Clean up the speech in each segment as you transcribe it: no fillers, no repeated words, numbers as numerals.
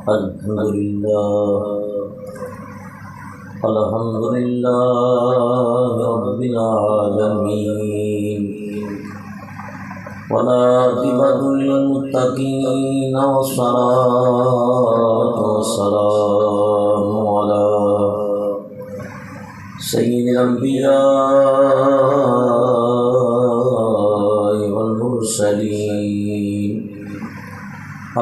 الحمد لله رب العالمين والعاقبة للمتقين والصلاة والسلام على سيد الأنبياء والمرسلين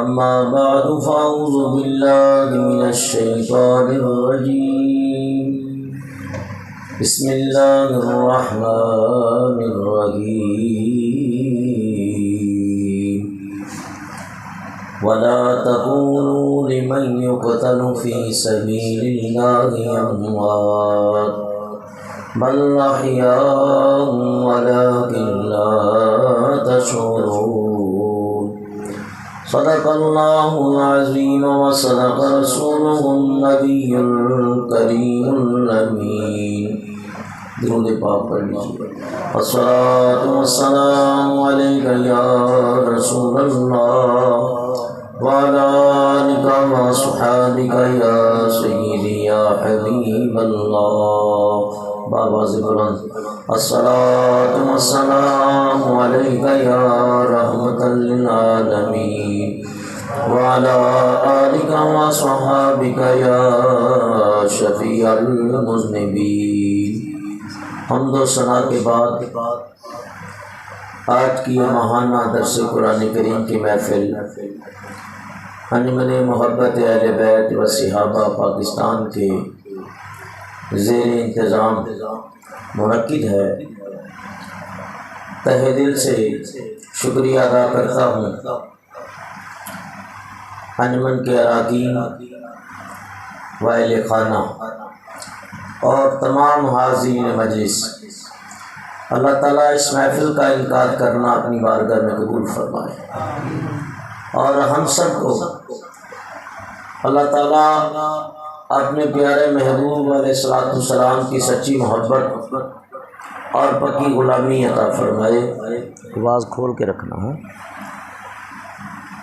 أما بعد فأعوذ بالله من الشيطان الرجيم بسم الله الرحمن الرحيم ولا تقولوا لمن يقتل في سبيل الله أموات بل أحياء ولكن لا تشعرون صدق الله العظيم وصدق رسوله النبي الكريم الأمين درود پاک پڑھ لیجیے الصلاة والسلام عليك يا رسول الله وعلى آلك وصحابك يا سيدي يا حبيب الله بآواز بلند الصلاة والسلام عليك يا رحمة للعالمين وعلى آلك وصحابك يا شفيع المذنبين حمد و ثنا کے بعد آج کی یہ ماہانہ درس قرآن کریم کی محفل انجمن محبت اہل بیت و صحابہ پاکستان کے زیر انتظام منعقد ہے۔ تہہ دل سے شکریہ ادا کرتا ہوں انجمن کے اراکین و اہل خانہ اور تمام حاضرین مجلس۔ اللہ تعالیٰ اس محفل کا انعقاد کرنا اپنی بارگاہ میں قبول فرمائے اور ہم سب کو اللہ تعالیٰ اپنے پیارے محبوب علیہ السلام کی سچی محبت اور پکی غلامی عطا فرمائے۔ آواز کھول کے رکھنا ہے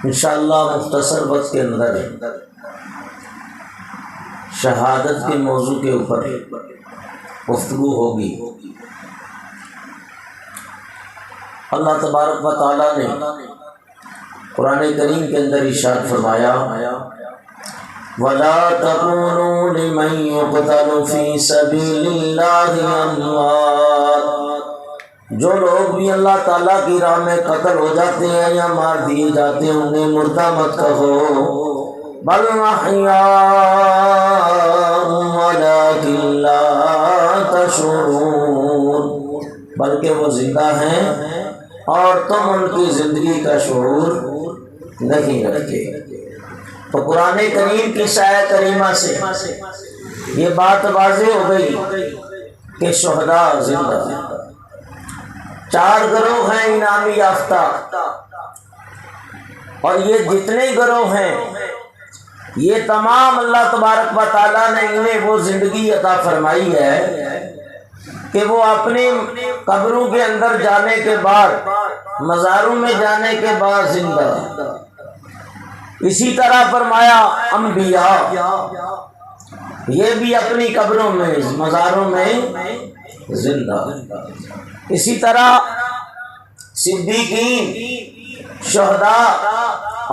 انشاءاللہ۔ مختصر وقت کے اندر شہادت کے موضوع کے اوپر گفتگو ہوگی۔ اللہ تبارک و تعالیٰ نے قرآن کریم کے اندر ارشاد فرمایا وَلَا تَقُولُوا لِمَن يُقْتَلُ فِي سَبِيلِ اللَّهِ أَمْوَاتٌ، جو لوگ بھی اللہ تعالیٰ کی راہ میں قتل ہو جاتے ہیں یا مار دیے جاتے ہیں انہیں مردہ مت کہو، بل احیاء ولکن لا تشعرون، بلکہ وہ زندہ ہیں اور تم ان کی زندگی کا شعور نہیں رکھتے۔ تو قرآن کریم کی آیت کریمہ سے یہ بات واضح ہو گئی کہ شہداء زندہ ہیں۔ 4 گروہ ہیں انعامی یافتہ، اور یہ جتنے گروہ ہیں یہ تمام اللہ تبارک و تعالیٰ نے انہیں وہ زندگی عطا فرمائی ہے کہ وہ اپنی قبروں کے اندر جانے کے بعد، مزاروں میں جانے کے بعد زندہ۔ اسی طرح فرمایا انبیاء یہ بھی اپنی قبروں میں، مزاروں میں زندہ۔ اسی طرح صدیقین، شہداء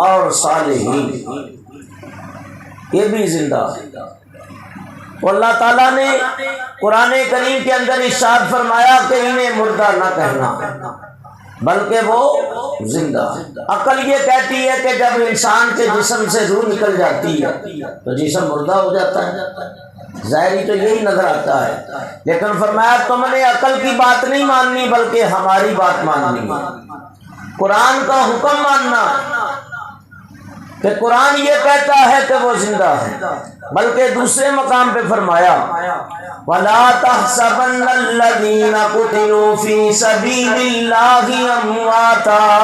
اور صالحین یہ بھی زندہ۔ تو اللہ تعالیٰ نے قرآن کریم کے اندر ارشاد فرمایا کہ انہیں مردہ نہ کہنا بلکہ وہ زندہ۔ عقل یہ کہتی ہے کہ جب انسان کے جسم سے روح نکل جاتی ہے تو جسم مردہ ہو جاتا ہے، ظاہری تو یہی نظر آتا ہے، لیکن فرمایا تم نے عقل کی بات نہیں ماننی بلکہ ہماری بات ماننی ہے، قرآن کا حکم ماننا کہ قرآن یہ کہتا ہے کہ وہ زندہ ہے۔ بلکہ دوسرے مقام پہ فرمایا وَلَا تَحْسَبَنَّ الَّذِينَ قُتِلُوا فِي سَبِيلِ اللَّهِ أَمْوَاتًا،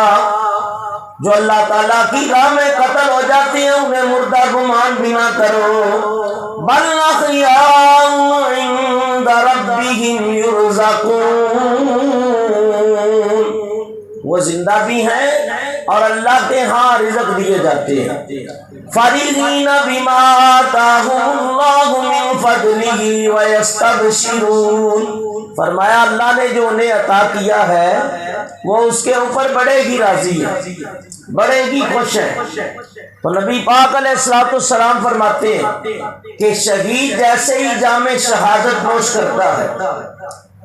جو اللہ تعالیٰ کی راہ میں قتل ہو جاتے ہیں انہیں مردہ گمان بھی نہ کرو، بَلْ أَحْيَاءٌ عِندَ رَبِّهِمْ يُرْزَقُونَ، وہ زندہ بھی ہیں اور اللہ کے ہاں رزق دیے جاتے ہیں۔ فَرِحِينَ بِمَا آتَاهُمُ اللَّهُ مِن فَضْلِهِ وَيَسْتَبْشِرُونَ، فرمایا اللہ نے جو انہیں عطا کیا ہے وہ اس کے اوپر بڑے ہی راضی ہے، بڑے ہی خوش ہیں۔ تو نبی پاک علیہ الصلوۃ والسلام فرماتے ہیں کہ شہید جیسے ہی جام شہادت نوش کرتا ہے،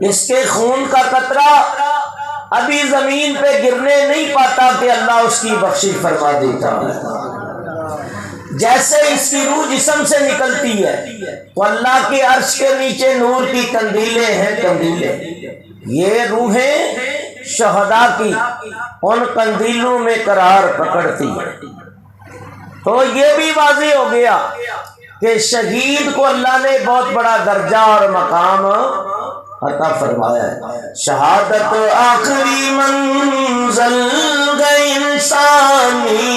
اس کے خون کا قطرہ ابھی زمین پہ گرنے نہیں پاتا کہ اللہ اس کی بخشش فرما دیتا ہے۔ جیسے اس کی روح جسم سے نکلتی ہے تو اللہ کے عرش کے نیچے نور کی قندیلیں ہیں، قندیلیں، یہ روحیں شہداء کی ان قندیلوں میں قرار پکڑتی ہیں۔ تو یہ بھی واضح ہو گیا کہ شہید کو اللہ نے بہت بڑا درجہ اور مقام عطا فرمایا ہے۔ شہادت آخری منزل گئی انسانی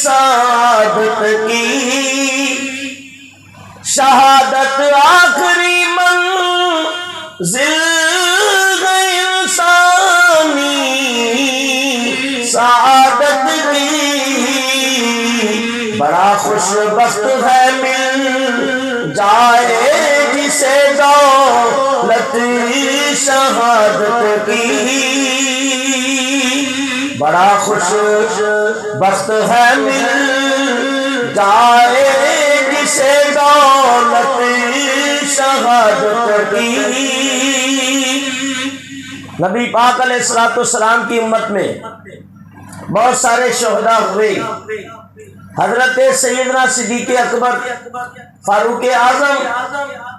سعادت کی، شہادت آخری منزل گئی انسانی سعادت کی، بڑا خوش بخت ہے مل جائے جسے دولت شہادت کی، بڑا خوش بخت ہے مل جائے جسے دولت شہادت کی۔ نبی پاک علیہ الصلوۃ والسلام کی امت میں بہت سارے شہداء ہوئے۔ حضرت سیدنا صدیق اکبر، فاروق اعظم،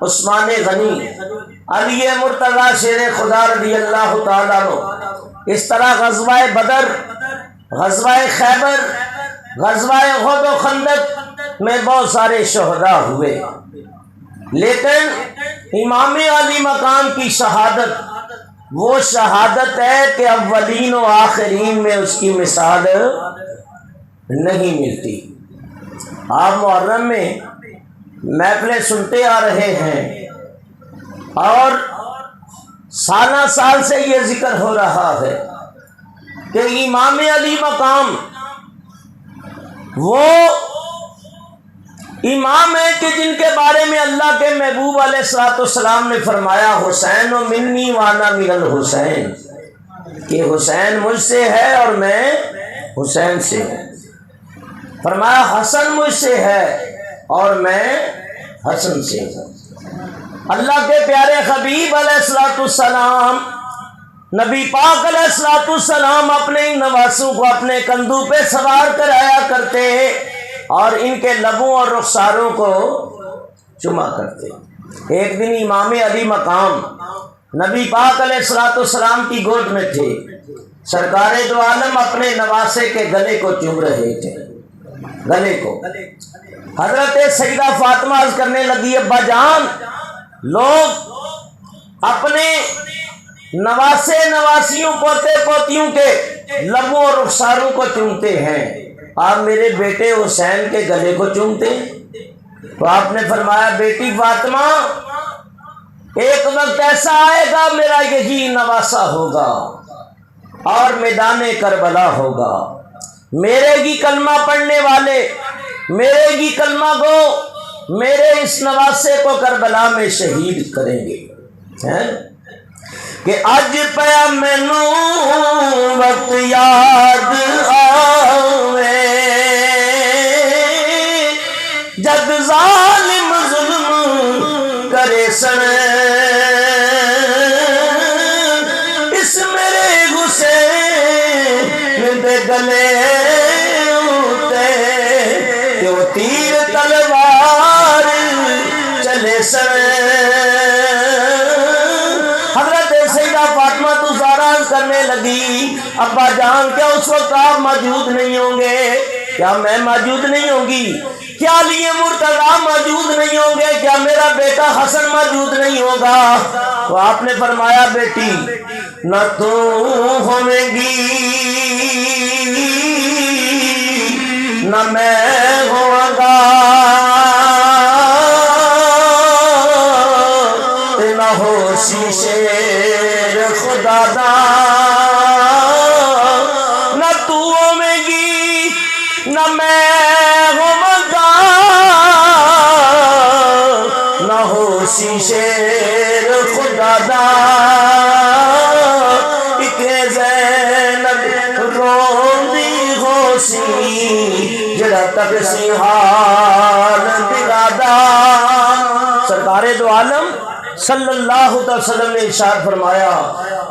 عثمان غنی، علی مرتضیٰ شیر خدا رضی اللہ تعالیٰ عنہ، اس طرح غزوہ بدر، غزوہ خیبر، غزوہ احد و خندق میں بہت سارے شہداء ہوئے، لیکن امام علی مقام کی شہادت وہ شہادت ہے کہ اولین و آخرین میں اس کی مثال نہیں ملتی۔ آپ محرم میں محفلیں سنتے آ رہے ہیں اور سالہ سال سے یہ ذکر ہو رہا ہے کہ امام علی مقام وہ امام ہے کہ جن کے بارے میں اللہ کے محبوب علیہ الصلوۃ والسلام نے فرمایا حسین و منی وانا من الحسین، کہ حسین مجھ سے ہے اور میں حسین سے ہوں۔ فرمایا حسن مجھ سے ہے اور میں حسن سے ہوں۔ اللہ کے پیارے حبیب علیہ الصلوۃ والسلام، نبی پاک علیہ الصلوۃ والسلام اپنے نواسوں کو اپنے کندھوں پہ سوار کرایا کرتے اور ان کے لبوں اور رخساروں کو چما کرتے۔ ایک دن امام علی مقام نبی پاک علیہ الصلوۃ والسلام کی گود میں تھے، سرکار دو عالم اپنے نواسے کے گلے کو چوم رہے تھے، گلے کو۔ حضرت سیدہ فاطمہ عرض کرنے لگی ابا جان، لوگ اپنے نواسے نواسیوں پوتے پوتیوں کے لبوں اور رخساروں کو چومتے ہیں، آپ میرے بیٹے حسین کے گلے کو چومتے ہیں؟ تو آپ نے فرمایا بیٹی فاطمہ، ایک وقت ایسا آئے گا میرا یہی نواسا ہوگا اور میدان کربلا ہوگا، میرے ہی کلمہ پڑھنے والے، میرے ہی کلمہ گو میرے اس نواسے کو کربلا میں شہید کریں گے۔ کہ اج پیا مینوں وقت یاد آوے، جد ظالم ظلم کرے سن، اس میرے حسین دے گلے اتے کہ وہ تیر تلوار چلے سن۔ فاطمہ تو زاران کرنے لگی ابا جان کیا اس وقت آپ موجود نہیں ہوں گے؟ کیا میں موجود نہیں ہوں گی؟ کیا علی مرتضیٰ موجود نہیں ہوں گے؟ کیا میرا بیٹا حسن موجود نہیں ہوگا؟ تو آپ نے فرمایا بیٹی نہ تو ہویں گی نہ میں ہوں گا، نہ ہو شیشے خدا دا، نہ تو میں نہ میں ہوں نہ ہو شیر خدا دا ایک زینب روندی ہو سی جڑا تک سی حال درادا۔ سرکار دو عالم صلی اللہ علیہ وسلم نے ارشاد فرمایا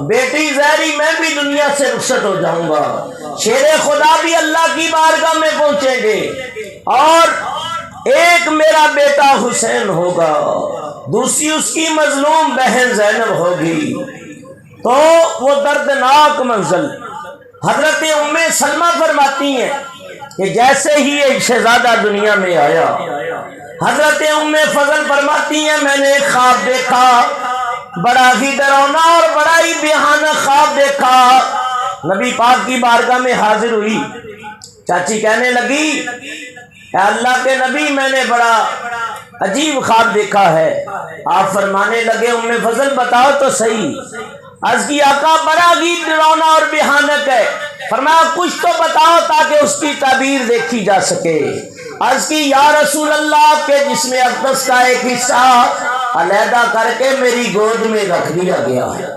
بیٹی زہری میں بھی دنیا سے رخصت ہو جاؤں گا، شیر خدا بھی اللہ کی بارگاہ میں پہنچیں گے، اور ایک میرا بیٹا حسین ہوگا، دوسری اس کی مظلوم بہن زینب ہوگی۔ تو وہ دردناک منزل حضرت ام سلمہ فرماتی ہیں کہ جیسے ہی ایک شہزادہ دنیا میں آیا، حضرت ام فضل فرماتی ہیں میں نے ایک خواب دیکھا، بڑا ہی ڈراؤنا اور بڑا ہی بھیانک خواب دیکھا۔ نبی پاک کی بارگاہ میں حاضر ہوئی، چاچی کہنے لگی اے اللہ کے نبی میں نے بڑا عجیب خواب دیکھا ہے۔ آپ فرمانے لگے ام فضل بتاؤ تو صحیح۔ عرض کی آقا بڑا ہی ڈراؤنا اور بھیانک ہے۔ فرمایا کچھ تو بتاؤ تاکہ اس کی تعبیر دیکھی جا سکے۔ عرض کی یا رسول اللہ کے جسم اقدس کا ایک حصہ علیحدہ کر کے میری گود میں رکھ دیا گیا ہے۔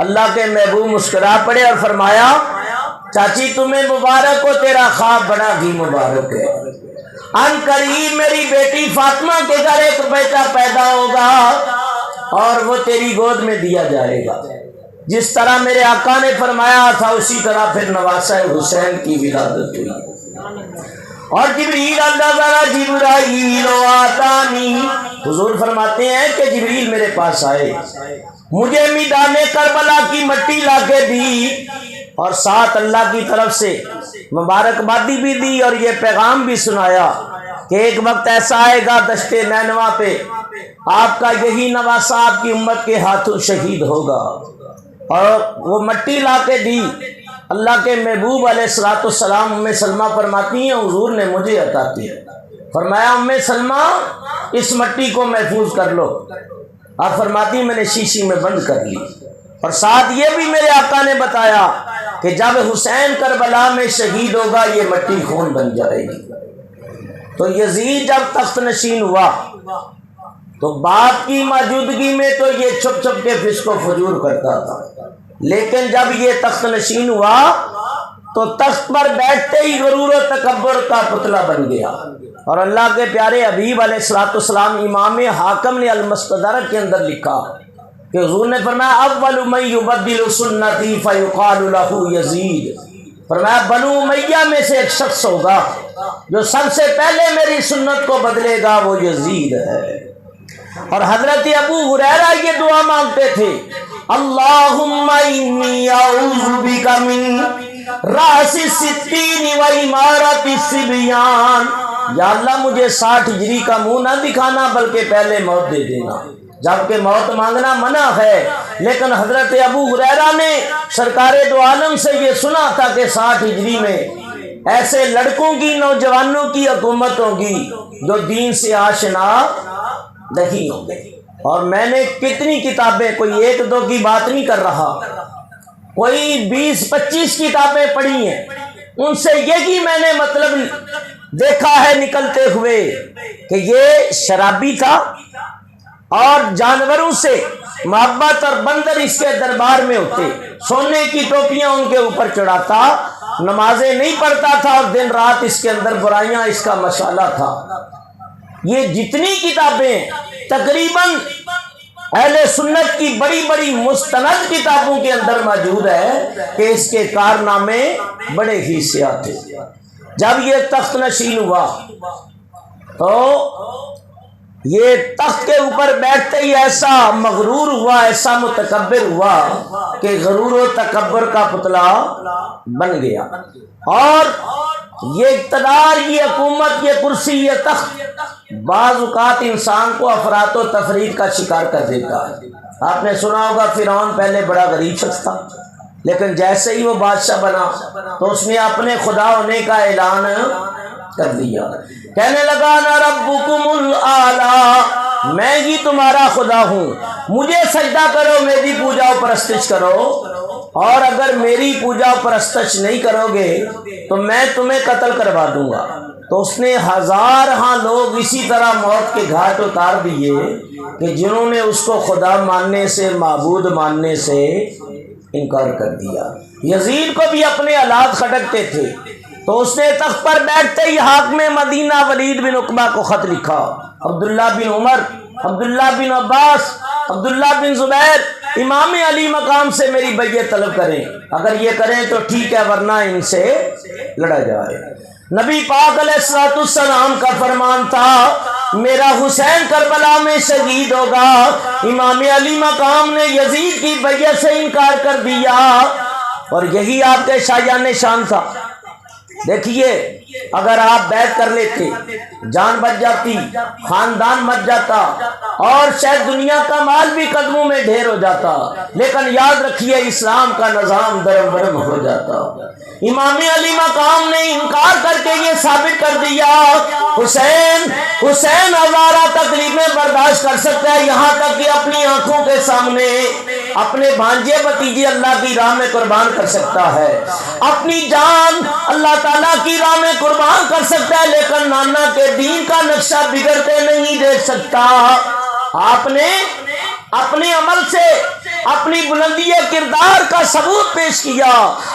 اللہ کے محبوب مسکرا پڑے اور فرمایا چاچی تمہیں مبارک ہو، تیرا خواب بڑا ہی مبارک ہے۔ ان قریب میری بیٹی فاطمہ کے گھر ایک بیٹا پیدا ہوگا اور وہ تیری گود میں دیا جائے گا۔ جس طرح میرے آقا نے فرمایا تھا اسی طرح پھر نواسہ حسین کی ولادت ہوئی۔ اور جبریل جبرائیل آتانی، حضور فرماتے ہیں کہ جبریل میرے پاس آئے، مجھے میدان کربلا کی مٹی لا کے دی اور ساتھ اللہ کی طرف سے مبارکبادی بھی دی اور یہ پیغام بھی سنایا کہ ایک وقت ایسا آئے گا دشت نینوا پہ آپ کا یہی نواسہ آپ کی امت کے ہاتھوں شہید ہوگا۔ اور وہ مٹی لا کے دی، اللہ کے محبوب علیہ الصلوۃ والسلام ام سلمہ فرماتی ہیں حضور نے مجھے عطا کی، فرمایا ام سلمہ اس مٹی کو محفوظ کر لو۔ آپ فرماتی میں نے شیشی میں بند کر لی، اور ساتھ یہ بھی میرے آقا نے بتایا کہ جب حسین کربلا میں شہید ہوگا یہ مٹی خون بن جائے گی۔ تو یزید جب تخت نشین ہوا تو باپ کی موجودگی میں تو یہ چھپ چھپ کے فسق و فجور کرتا تھا، لیکن جب یہ تخت نشین ہوا تو تخت پر بیٹھتے ہی غرور و تکبر کا پتلا بن گیا۔ اور اللہ کے پیارے حبیب علیہ الصلوۃ والسلام امام حاکم نے المستدرک کے اندر لکھا کہ حضور نے فرمایا اول من یبدل سنتی فیقال له یزید، فرمایا بنو امیہ میں سے ایک شخص ہوگا جو سب سے پہلے میری سنت کو بدلے گا، وہ یزید ہے۔ اور حضرت ابو ہریرہ یہ دعا مانگتے تھے اللہم انی اعوذ بک من راس الستین و امارت الصبیان، یا اللہ مجھے 60 ہجری کا منہ نہ دکھانا بلکہ پہلے موت دے دینا، جبکہ موت مانگنا منع ہے۔ لیکن حضرت ابو ہریرہ نے سرکار دو عالم سے یہ سنا تھا کہ 60 ہجری میں ایسے لڑکوں کی نوجوانوں کی حکومت ہوگی جو دین سے آشنا نہیں ہوں گے۔ اور میں نے کتنی کتابیں، کوئی ایک دو کی بات نہیں کر رہا، کوئی 20-25 کتابیں پڑھی ہیں، ان سے یہی میں نے مطلب دیکھا ہے نکلتے ہوئے کہ یہ شرابی تھا اور جانوروں سے محبت اور بندر اس کے دربار میں ہوتے، سونے کی ٹوپیاں ان کے اوپر چڑھاتا، نمازیں نہیں پڑھتا تھا اور دن رات اس کے اندر برائیاں اس کا مشغلہ تھا۔ یہ جتنی کتابیں تقریباً اہل سنت کی بڑی بڑی مستند کتابوں کے اندر موجود ہے کہ اس کے کارنامے بڑے ہی سیاہ تھے۔ جب یہ تخت نشین ہوا تو یہ تخت کے اوپر بیٹھتے ہی ایسا مغرور ہوا، ایسا متکبر ہوا کہ غرور و تکبر کا پتلا بن گیا۔ اور یہ اقتدار، یہ حکومت، یہ کرسی، یہ تخت بعض اوقات انسان کو افراط و تفریط کا شکار کر دیتا ہے۔ آپ نے سنا ہوگا فرعون پہلے بڑا غریب شخص تھا، لیکن جیسے ہی وہ بادشاہ بنا تو اس نے اپنے خدا ہونے کا اعلان کر دیا، کہنے لگا انا ربکم الاعلی، میں ہی تمہارا خدا ہوں، مجھے سجدہ کرو، میری پوجا و پرستش کرو۔ اور اگر میری پوجا پرستش نہیں کرو گے تو میں تمہیں قتل کروا دوں گا۔ تو اس نے ہزارہاں لوگ اسی طرح موت کے گھاٹ اتار دیے کہ جنہوں نے اس کو خدا ماننے سے، معبود ماننے سے انکار کر دیا۔ یزید کو بھی اپنے حالات کھٹکتے تھے، تو اس نے تخت پر بیٹھتے ہی حاکم مدینہ ولید بن عقبہ کو خط لکھا۔ عبداللہ بن عمر، عبداللہ بن عباس، عبداللہ بن زبیر امام علی مقام سے میری بیعت طلب کریں، اگر یہ کریں تو ٹھیک ہے ورنہ ان سے لڑا جائے۔ نبی پاک علیہ السلام کا فرمان تھا میرا حسین کربلا میں شہید ہوگا۔ امام علی مقام نے یزید کی بیعت سے انکار کر دیا، اور یہی آپ کے شایان شان تھا۔ دیکھیے اگر آپ بیعت کر لیتے جان بچ جاتی، خاندان مر جاتا، اور شاید دنیا کا مال بھی قدموں میں ڈھیر ہو جاتا، لیکن یاد رکھیے اسلام کا نظام درم برم ہو جاتا۔ امام علی مقام نے انکار کر کے یہ ثابت کر دیا حسین ہزارہ تکلیفیں برداشت کر سکتا ہے، یہاں تک کہ اپنی آنکھوں کے سامنے اپنے بھانجے بھتیجے اللہ کی راہ میں قربان کر سکتا ہے، اپنی جان اللہ تعالیٰ کی راہ میں قربان کر سکتا ہے، لیکن نانا کے دین کا نقشہ بگڑتے نہیں دیکھ سکتا۔ آپ نے اپنے عمل سے اپنی بلندی کردار کا ثبوت پیش کیا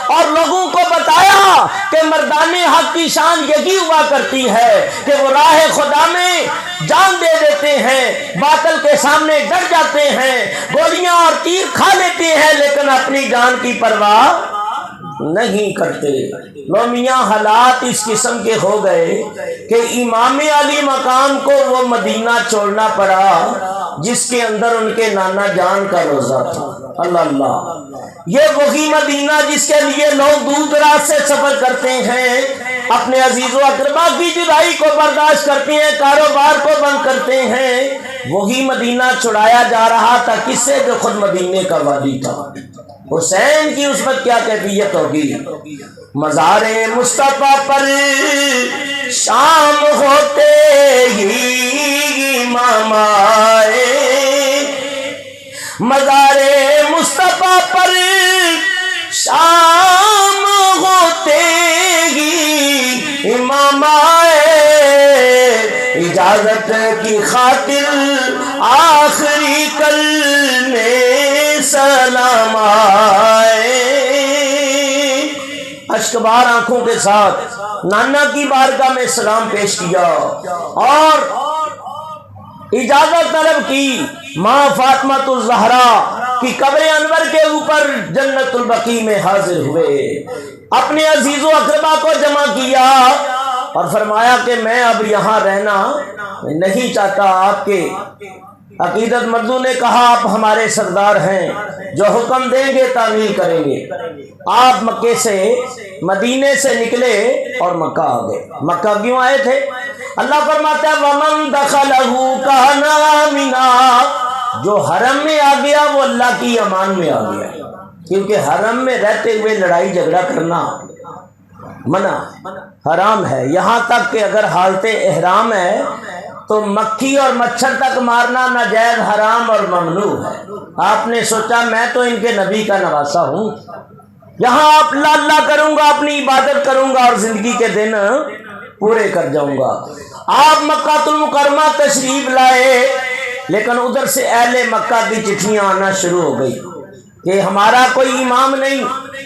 اور لوگوں کو بتایا کہ مردان حق کی شان یہی ہوا کرتی ہے کہ وہ راہ خدا میں جان دے دیتے ہیں، باطل کے سامنے ڈر جاتے ہیں، گولیاں اور تیر کھا لیتے ہیں، لیکن اپنی جان کی پرواہ نہیں کرتے۔ لو میاں حالات اس قسم کے ہو گئے کہ امام علی مقام کو وہ مدینہ چھوڑنا پڑا جس کے اندر ان کے نانا جان کا روزہ تھا۔ اللہ اللہ، یہ وہی مدینہ جس کے لیے لوگ دور دراز سے سفر کرتے ہیں، اپنے عزیز و اقربا کی جدائی کو برداشت کرتے ہیں، کاروبار کو بند کرتے ہیں، وہی مدینہ چھڑایا جا رہا تھا کس سے؟ جو خود مدینے کا وادی تھا۔ حسین کی اس وقت کیا کیفیت ہوگی؟ مزار مصطفیٰ پر شام ہوتے ہی امام آئے، مزار مصطفیٰ پر شام ہوتے ہی امام آئے، اجازت کی خاطر آخری کلمے سلام آئے۔ اشکبار آنکھوں کے ساتھ نانا کی بارگاہ میں سلام پیش کیا اور اجازت طلب کی۔ ماں فاطمہ الزہرا کی قبر انور کے اوپر جنت البقیع میں حاضر ہوئے، اپنے عزیز و اقربا کو جمع کیا اور فرمایا کہ میں اب یہاں رہنا نہیں چاہتا۔ آپ کے عقیدت مندوں نے کہا آپ ہمارے سردار ہیں، جو حکم دیں گے تعمیل کریں گے۔ آپ مکے سے، مدینے سے نکلے اور مکہ آ گئے۔ مکہ کیوں آئے تھے؟ اللہ فرماتا ہے وَمَن دَخَلَهُ كَانَ آمِنًا، جو حرم میں آ گیا وہ اللہ کی امان میں آ گیا، کیونکہ حرم میں رہتے ہوئے لڑائی جھگڑا کرنا منع، حرام ہے۔ یہاں تک کہ اگر حالت احرام ہے تو مکھی اور مچھر تک مارنا ناجائز، حرام اور ممنوع ہے۔ آپ نے سوچا میں تو ان کے نبی کا نواسا ہوں، یہاں آپ اللہ اللہ کروں گا، اپنی عبادت کروں گا اور زندگی کے دن پورے کر جاؤں گا۔ آپ مکہ المکرمہ تشریف لائے، لیکن ادھر سے اہل مکہ کی چٹھیاں آنا شروع ہو گئی کہ ہمارا کوئی امام نہیں،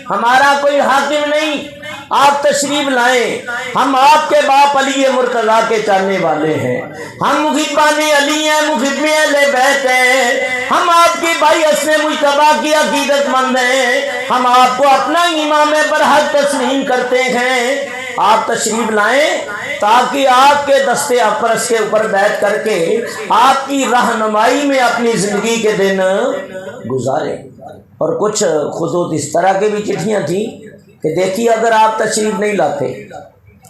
ہمارا کوئی حاکم نہیں، آپ تشریف لائیں، ہم آپ کے باپ علی مرتضیٰ کے چاہنے والے ہیں، ہم محبان علی ہیں، محب اہل بیت ہیں، ہم آپ کے بھائی حسن مجتبیٰ کی عقیدت مند ہیں، ہم آپ کو اپنا امام برحق تسلیم کرتے ہیں۔ آپ تشریف لائیں تاکہ آپ کے دستے اپرس کے اوپر بیٹھ کر کے آپ کی رہنمائی میں اپنی زندگی کے دن گزاریں۔ اور کچھ خطوط اس طرح کے بھی چٹھیاں تھیں کہ دیکھیے اگر آپ تشریف نہیں لاتے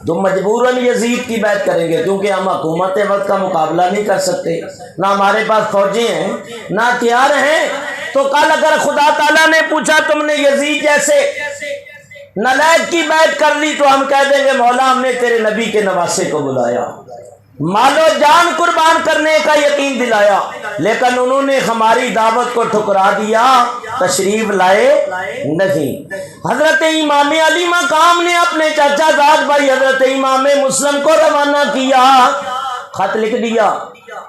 تو مجبوراً یزید کی بیعت کریں گے، کیونکہ ہم حکومت وقت کا مقابلہ نہیں کر سکتے، نہ ہمارے پاس فوجیں ہیں نہ ہتھیار ہیں۔ تو کل اگر خدا تعالیٰ نے پوچھا تم نے یزید جیسے نالائق کی بیعت کر لی تو ہم کہہ دیں گے مولا ہم نے تیرے نبی کے نواسے کو بلایا۔ مال و جان قربان کرنے کا یقین دلایا، لیکن انہوں نے ہماری دعوت کو ٹھکرا دیا، تشریف لائے نہیں۔ حضرت امام علی مقام نے اپنے چچا زاد بھائی حضرت امام مسلم کو روانہ کیا، خط لکھ دیا،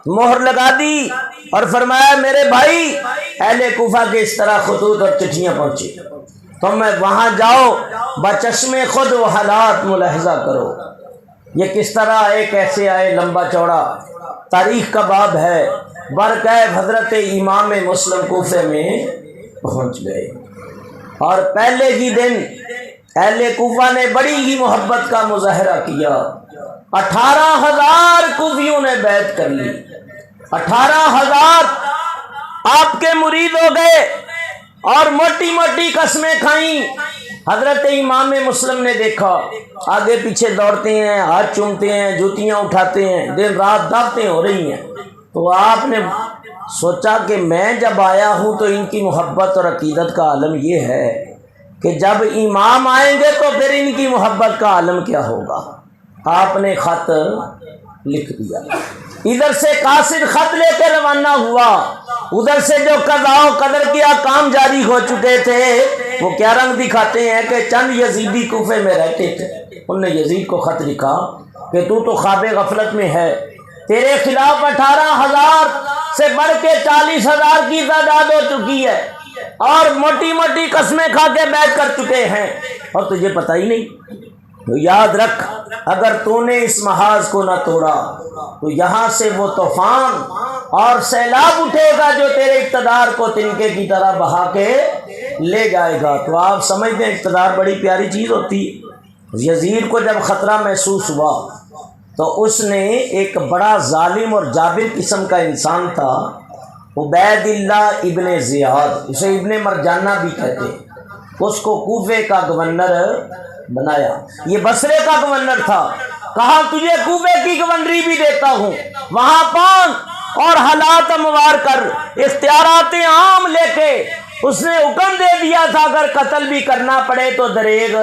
مہر لگا دی اور فرمایا میرے بھائی اہل کوفہ کے اس طرح خطوط اور چٹھیاں پہنچی، تم وہاں جاؤ، بچشم خود وہ حالات ملاحظہ کرو، یہ کس طرح ایک ایسے آئے، لمبا چوڑا تاریخ کا باب ہے، برکیف حضرت امام مسلم کوفے میں پہنچ گئے، اور پہلے ہی دن اہل کوفہ نے بڑی ہی محبت کا مظاہرہ کیا، 18,000 کوفیوں نے بیعت کر لی، 18,000 آپ کے مرید ہو گئے اور موٹی موٹی قسمیں کھائیں۔ حضرت امام مسلم نے دیکھا آگے پیچھے دوڑتے ہیں، ہاتھ چومتے ہیں، جوتیاں اٹھاتے ہیں، دن رات دعوتیں ہو رہی ہیں، تو آپ نے سوچا کہ میں جب آیا ہوں تو ان کی محبت اور عقیدت کا عالم یہ ہے کہ جب امام آئیں گے تو پھر ان کی محبت کا عالم کیا ہوگا۔ آپ نے خط لکھ دیا، ادھر سے قاصد خط لے کے روانہ ہوا، ادھر سے جو قضاء و قدر کے احکام جاری ہو چکے تھے وہ کیا رنگ دکھاتے ہیں کہ چند یزیدی کوفے میں رہتے تھے، انہوں نے یزید کو خط لکھا کہ تو خواب غفلت میں ہے، تیرے خلاف 18,000 سے بڑھ کے 40,000 کی تعداد ہو چکی ہے اور موٹی موٹی قسمیں کھا کے بیعت کر چکے ہیں اور تجھے پتہ ہی نہیں۔ تو یاد رکھ اگر تو نے اس محاذ کو نہ توڑا تو یہاں سے وہ طوفان اور سیلاب اٹھے گا جو تیرے اقتدار کو تنکے کی طرح بہا کے لے جائے گا۔ تو آپ سمجھتے ہیں اقتدار بڑی پیاری چیز ہوتی ہے۔ یزید کو جب خطرہ محسوس ہوا تو اس نے ایک بڑا ظالم اور جابر قسم کا انسان تھا، عبید اللہ ابن زیاد، اسے ابن مرجانہ بھی کہتے ہیں، اس کو کوفے کا گورنر بنایا، یہ بصرے کا گورنر تھا، کہا تجھے کوفے کی گورنری بھی دیتا ہوں، وہاں پہنچ اور حالات ہموار کر، اختیارات عام لے کے۔ اس نے حکم دے دیا تھا اگر قتل بھی کرنا پڑے تو دریغ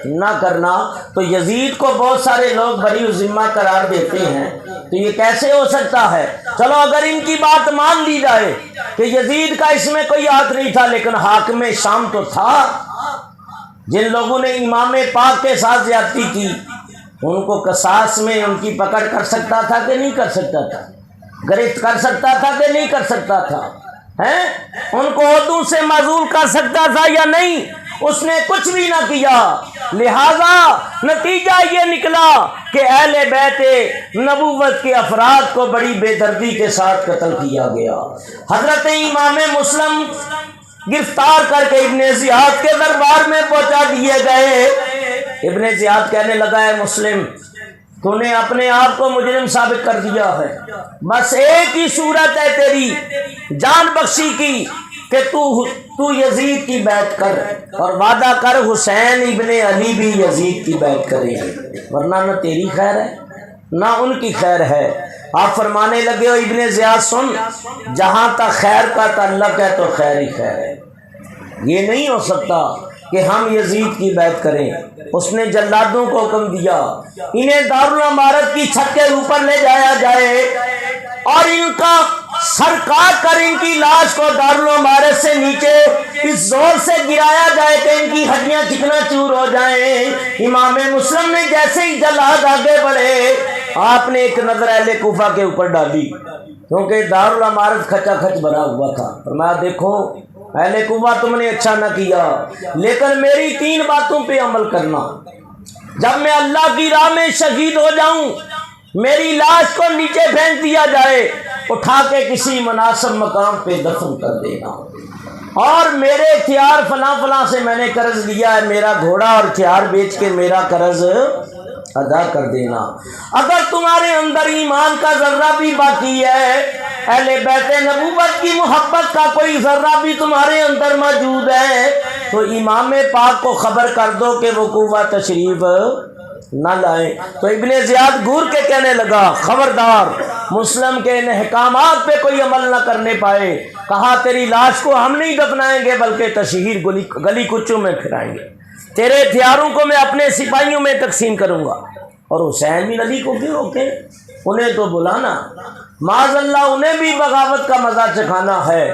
نہ کرنا۔ تو یزید کو بہت سارے لوگ بری ذمہ قرار دیتے ہیں، تو یہ کیسے ہو سکتا ہے؟ چلو اگر ان کی بات مان لی جائے کہ یزید کا اس میں کوئی ہاتھ نہیں تھا، لیکن حاکم شام تو تھا، جن لوگوں نے امام پاک کے ساتھ زیادتی کی ان کو قصاص میں ان کی پکڑ کر سکتا تھا کہ نہیں کر سکتا تھا؟ گرفت کر سکتا تھا کہ نہیں کر سکتا تھا؟ ان کو عہدوں سے معزول کر سکتا تھا یا نہیں؟ اس نے کچھ بھی نہ کیا، لہذا نتیجہ یہ نکلا کہ اہل بیت نبوت کے افراد کو بڑی بے دردی کے ساتھ قتل کیا گیا۔ حضرت امام مسلم گرفتار کر کے ابن زیاد کے دربار میں پہنچا دیے گئے۔ ابن زیاد کہنے لگا ہے مسلم تو نے اپنے آپ کو مجرم ثابت کر دیا ہے، بس ایک ہی صورت ہے تیری جان بخشی کی کہ تو یزید کی بیعت کر اور وعدہ کر حسین ابن علی بھی یزید کی بیعت کریں گے، ورنہ نہ تیری خیر ہے نہ ان کی خیر ہے۔ آپ فرمانے لگے ہو ابن زیاد سن، جہاں تک خیر کا تعلق ہے تو خیر ہی خیر ہے، یہ نہیں ہو سکتا کہ ہم یزید کی بیعت کریں۔ اس نے جلادوں کو حکم دیا انہیں دارالعمارت کی چھت کے اوپر لے جایا جائے اور ان کا سر کاٹ کر ان کی لاش کو دارالعمارت سے نیچے اس زور سے گرایا جائے کہ ان کی ہڈیاں چکنا چور ہو جائیں۔ امام مسلم نے جیسے ہی جلاد آگے بڑھے آپ نے ایک نظر اہل کوفہ کے اوپر ڈالی، کیونکہ دارالعمارت کھچا کھچ بھرا ہوا تھا۔ فرمایا دیکھو اہل کوفہ تم نے اچھا نہ کیا، لیکن میری 3 باتوں پہ عمل کرنا۔ جب میں اللہ کی راہ میں شہید ہو جاؤں میری لاش کو نیچے پھینک دیا جائے، اٹھا کے کسی مناسب مقام پہ دفن کر دینا، اور میرے ہتھیار فلاں فلاں سے میں نے قرض لیا ہے، میرا گھوڑا اور ہتھیار بیچ کے میرا قرض ادا کر دینا۔ اگر تمہارے اندر ایمان کا ذرہ بھی باقی ہے، اہل بیت نبوت کی محبت کا کوئی ذرہ بھی تمہارے اندر موجود ہے، تو امام پاک کو خبر کر دو کہ وہ کوفہ تشریف نہ لائیں۔ تو ابن زیاد گور کے کہنے لگا خبردار مسلم کے ان احکامات پہ کوئی عمل نہ کرنے پائے۔ کہا تیری لاش کو ہم نہیں دفنائیں گے بلکہ تشہیر گلی کوچوں میں پھرائیں گے، تیرے ہتھیاروں کو میں اپنے سپاہیوں میں تقسیم کروں گا، اور حسین بن علی کو کیوں روکے؟ انہیں تو بلانا، معاذ اللہ انہیں بھی بغاوت کا مزہ چکھانا ہے۔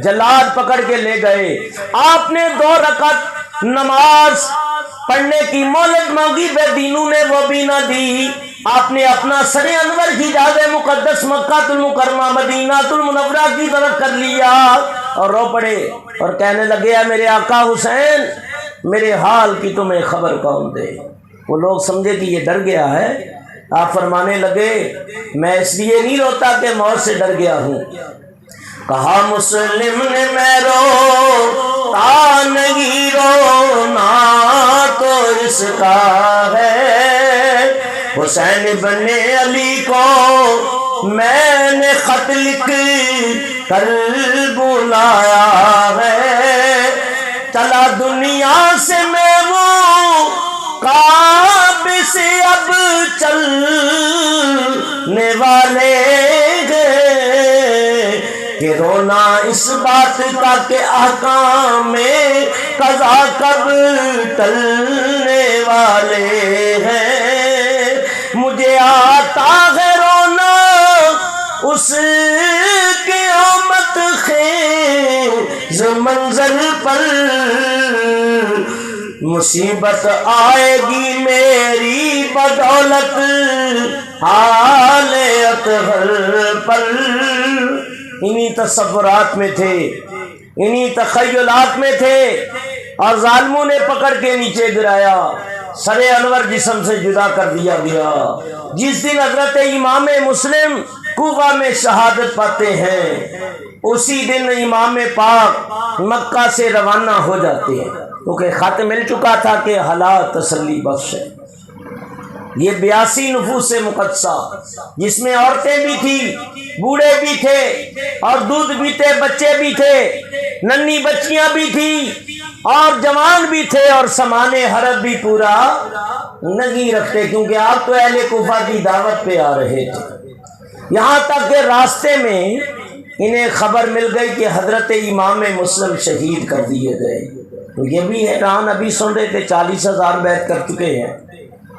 جلاد پکڑ کے لے گئے، آپ نے 2 رکعت نماز پڑھنے کی مہلت مانگی، بے دینوں نے وہ بھی نہ دی۔ آپ نے اپنا سر انور حجاز مقدس مکہ المکرمہ مدینہ المنورہ کی طرف کر لیا اور رو پڑے اور کہنے لگے اے میرے آقا حسین، میرے حال کی تمہیں خبر کون دے؟ وہ لوگ سمجھے کہ یہ ڈر گیا ہے۔ آپ فرمانے لگے میں اس لیے نہیں روتا کہ موت سے ڈر گیا ہوں۔ کہا مسلم نے میں روتا نہیں، رونا تو اس کا ہے، حسین بن علی کو میں نے خط لکھ کر بلایا ہے، چلا دنیا سے میں وہ قابض سے اب چلنے والے گئے، کہ رونا اس بات کا کہ احکام میں قضا کب ٹلنے والے ہیں، مجھے آتا ہے رونا اس قیامت خیز منظر پر، مصیبت آئے گی میری بدولت حال اطہر پر۔ انہی تصورات میں تھے، انہی تخیلات میں تھے، اور ظالموں نے پکڑ کے نیچے گرایا، سر انور جسم سے جدا کر دیا گیا۔ جس دن حضرت امام مسلم کوفہ میں شہادت پاتے ہیں، اسی دن امام پاک مکہ سے روانہ ہو جاتے ہیں، کیونکہ خط مل چکا تھا کہ حالات تسلی بخش ہے۔ یہ 82 نفوس مقدسہ جس میں عورتیں بھی تھیں، بوڑھے بھی تھے، اور دودھ پیتے بچے بھی تھے، ننھی بچیاں بھی تھیں، اور جوان بھی تھے، اور سامان حرب بھی پورا نہیں رکھتے، کیونکہ آپ تو اہل کوفہ کی دعوت پہ آ رہے تھے۔ یہاں تک کہ راستے میں انہیں خبر مل گئی کہ حضرت امام مسلم شہید کر دیے گئے۔ تو یہ بھی حیران، ابھی سن رہے تھے 40,000 بیعت کر چکے ہیں،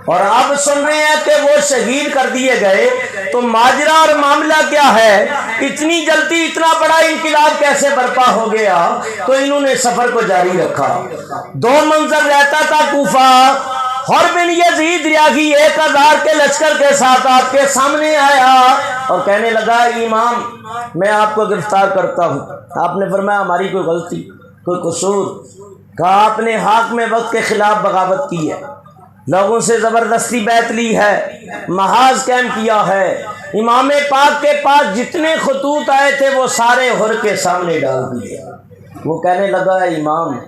اور اب سن رہے ہیں کہ وہ شہید کر دیے گئے، تو ماجرا اور معاملہ کیا ہے؟ اتنی جلدی اتنا بڑا انقلاب کیسے برپا ہو گیا؟ تو انہوں نے سفر کو جاری رکھا۔ 2 منظر رہتا تھا کوفہ، حر بن یزید ریاحی 1000 کے لشکر کے ساتھ آپ کے سامنے آیا اور کہنے لگا امام میں آپ کو گرفتار کرتا ہوں۔ آپ نے فرمایا ہماری کوئی غلطی، کوئی قصور؟ کہا آپ نے حق میں وقت کے خلاف بغاوت کی ہے، لوگوں سے زبردستی بیعت لی ہے، محاذ قائم کیا ہے، امام پاک کے پاس جتنے خطوط آئے تھے وہ سارے حر کے سامنے ڈال دیے۔ وہ کہنے لگا امام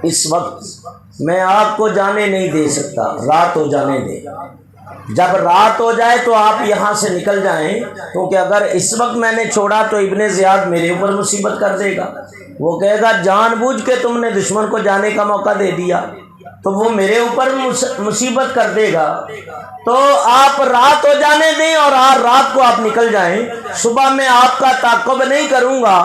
اس وقت میں آپ کو جانے نہیں دے سکتا، رات ہو جانے دے، جب رات ہو جائے تو آپ یہاں سے نکل جائیں، کیونکہ اگر اس وقت میں نے چھوڑا تو ابن زیاد میرے اوپر مصیبت کر دے گا، وہ کہے گا جان بوجھ کے تم نے دشمن کو جانے کا موقع دے دیا تو وہ میرے اوپر مصیبت کر دے گا، تو آپ رات ہو جانے دیں اور رات کو آپ نکل جائیں، صبح میں آپ کا تعاقب نہیں کروں گا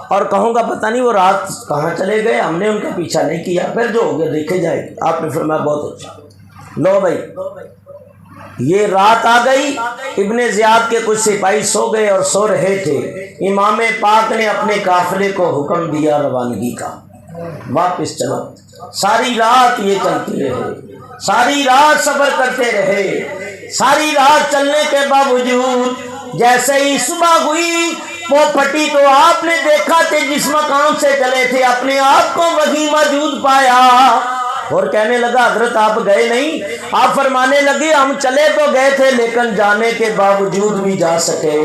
اور کہوں گا پتہ نہیں وہ رات کہاں چلے گئے، ہم نے ان کا پیچھا نہیں کیا، پھر جو ہو گیا دیکھے جائے گا۔ آپ نے فرمایا بہت اچھا، لو بھائی یہ رات آ گئی، ابن زیاد کے کچھ سپاہی سو گئے اور سو رہے تھے، امام پاک نے اپنے قافلے کو حکم دیا روانگی کا، واپس چلو۔ ساری رات یہ چلتے رہے، ساری رات صبر کرتے رہے، ساری رات چلنے کے باوجود جیسے ہی صبح ہوئی وہ پھٹی تو آپ نے دیکھا کہ جس مقام سے چلے تھے اپنے آپ کو وہیں موجود پایا، اور کہنے لگا حضرت آپ گئے نہیں؟ آپ فرمانے لگے ہم چلے تو گئے تھے لیکن جانے کے باوجود بھی جا سکے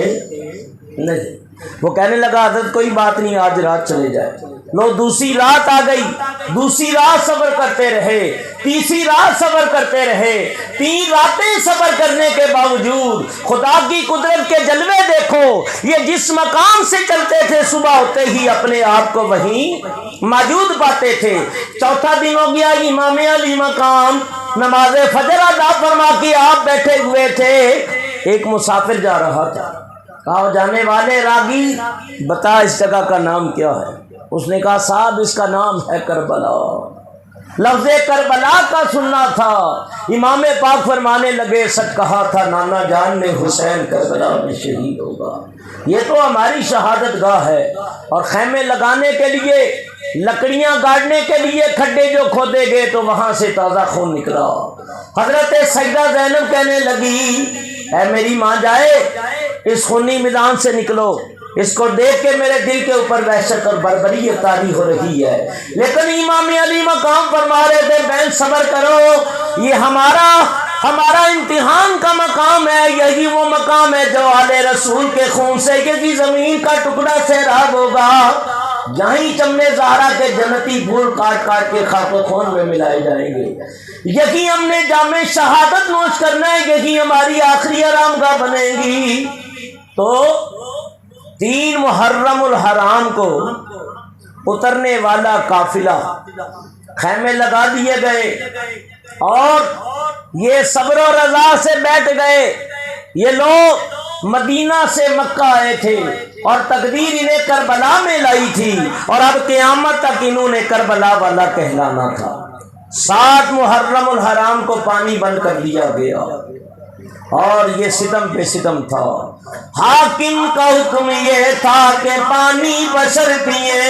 نہیں۔ وہ کہنے لگا حضرت کوئی بات نہیں، آج رات چلے جائے۔ لو دوسری رات آ گئی، دوسری رات صبر کرتے رہے، تیسری رات صبر کرتے رہے، 3 راتیں صبر کرنے کے باوجود خدا کی قدرت کے جلوے دیکھو، یہ جس مقام سے چلتے تھے صبح ہوتے ہی اپنے آپ کو وہیں موجود پاتے تھے۔ چوتھا دن ہو گیا، امام علی مقام نماز فجر ادا فرما کے آپ بیٹھے ہوئے تھے، ایک مسافر جا رہا تھا، کہا جانے والے راگی بتا اس جگہ کا نام کیا ہے؟ اس نے کہا صاحب اس کا نام ہے کربلا۔ لفظ کربلا کا سننا تھا۔ امام پاک فرمانے لگے سچ کہا تھا نانا جان نے حسین کربلا میں شہید ہوگا۔ یہ تو ہماری شہادت گاہ ہے، اور خیمے لگانے کے لیے لکڑیاں گاڑنے کے لیے کھڈے جو کھودے گئے تو وہاں سے تازہ خون نکلا۔ حضرت سیدہ زینب کہنے لگی اے میری ماں جائے، اس خونی میدان سے نکلو، اس کو دیکھ کے میرے دل کے اوپر وحشت اور بربریت طاری ہو رہی ہے۔ لیکن امام علی مقام فرما رہے تھے بہن صبر کرو، یہ ہمارا امتحان کا مقام ہے، یہی وہ مقام ہے جو آل رسول کے خون سے کسی زمین کا ٹکڑا سیراب ہوگا، جہیں چمنے زہرا کے جنتی پھول کاٹ کاٹ کے خاک و خون میں ملائے جائیں گے۔ یہی ہم نے جام شہادت نوش کرنا ہے، یہی ہماری آخری آرام گاہ بنے گی۔ تو 3 محرم الحرام کو اترنے والا قافلہ خیمے لگا دیے گئے، اور یہ صبر و رضا سے بیٹھ گئے۔ یہ لوگ مدینہ سے مکہ آئے تھے اور تقدیر انہیں کربلا میں لائی تھی، اور اب قیامت تک انہوں نے کربلا والا کہلانا تھا۔ 7 محرم الحرام کو پانی بند کر دیا گیا، اور یہ ستم پہ ستم تھا۔ حاکم کا حکم یہ تھا کہ پانی بشر پیے،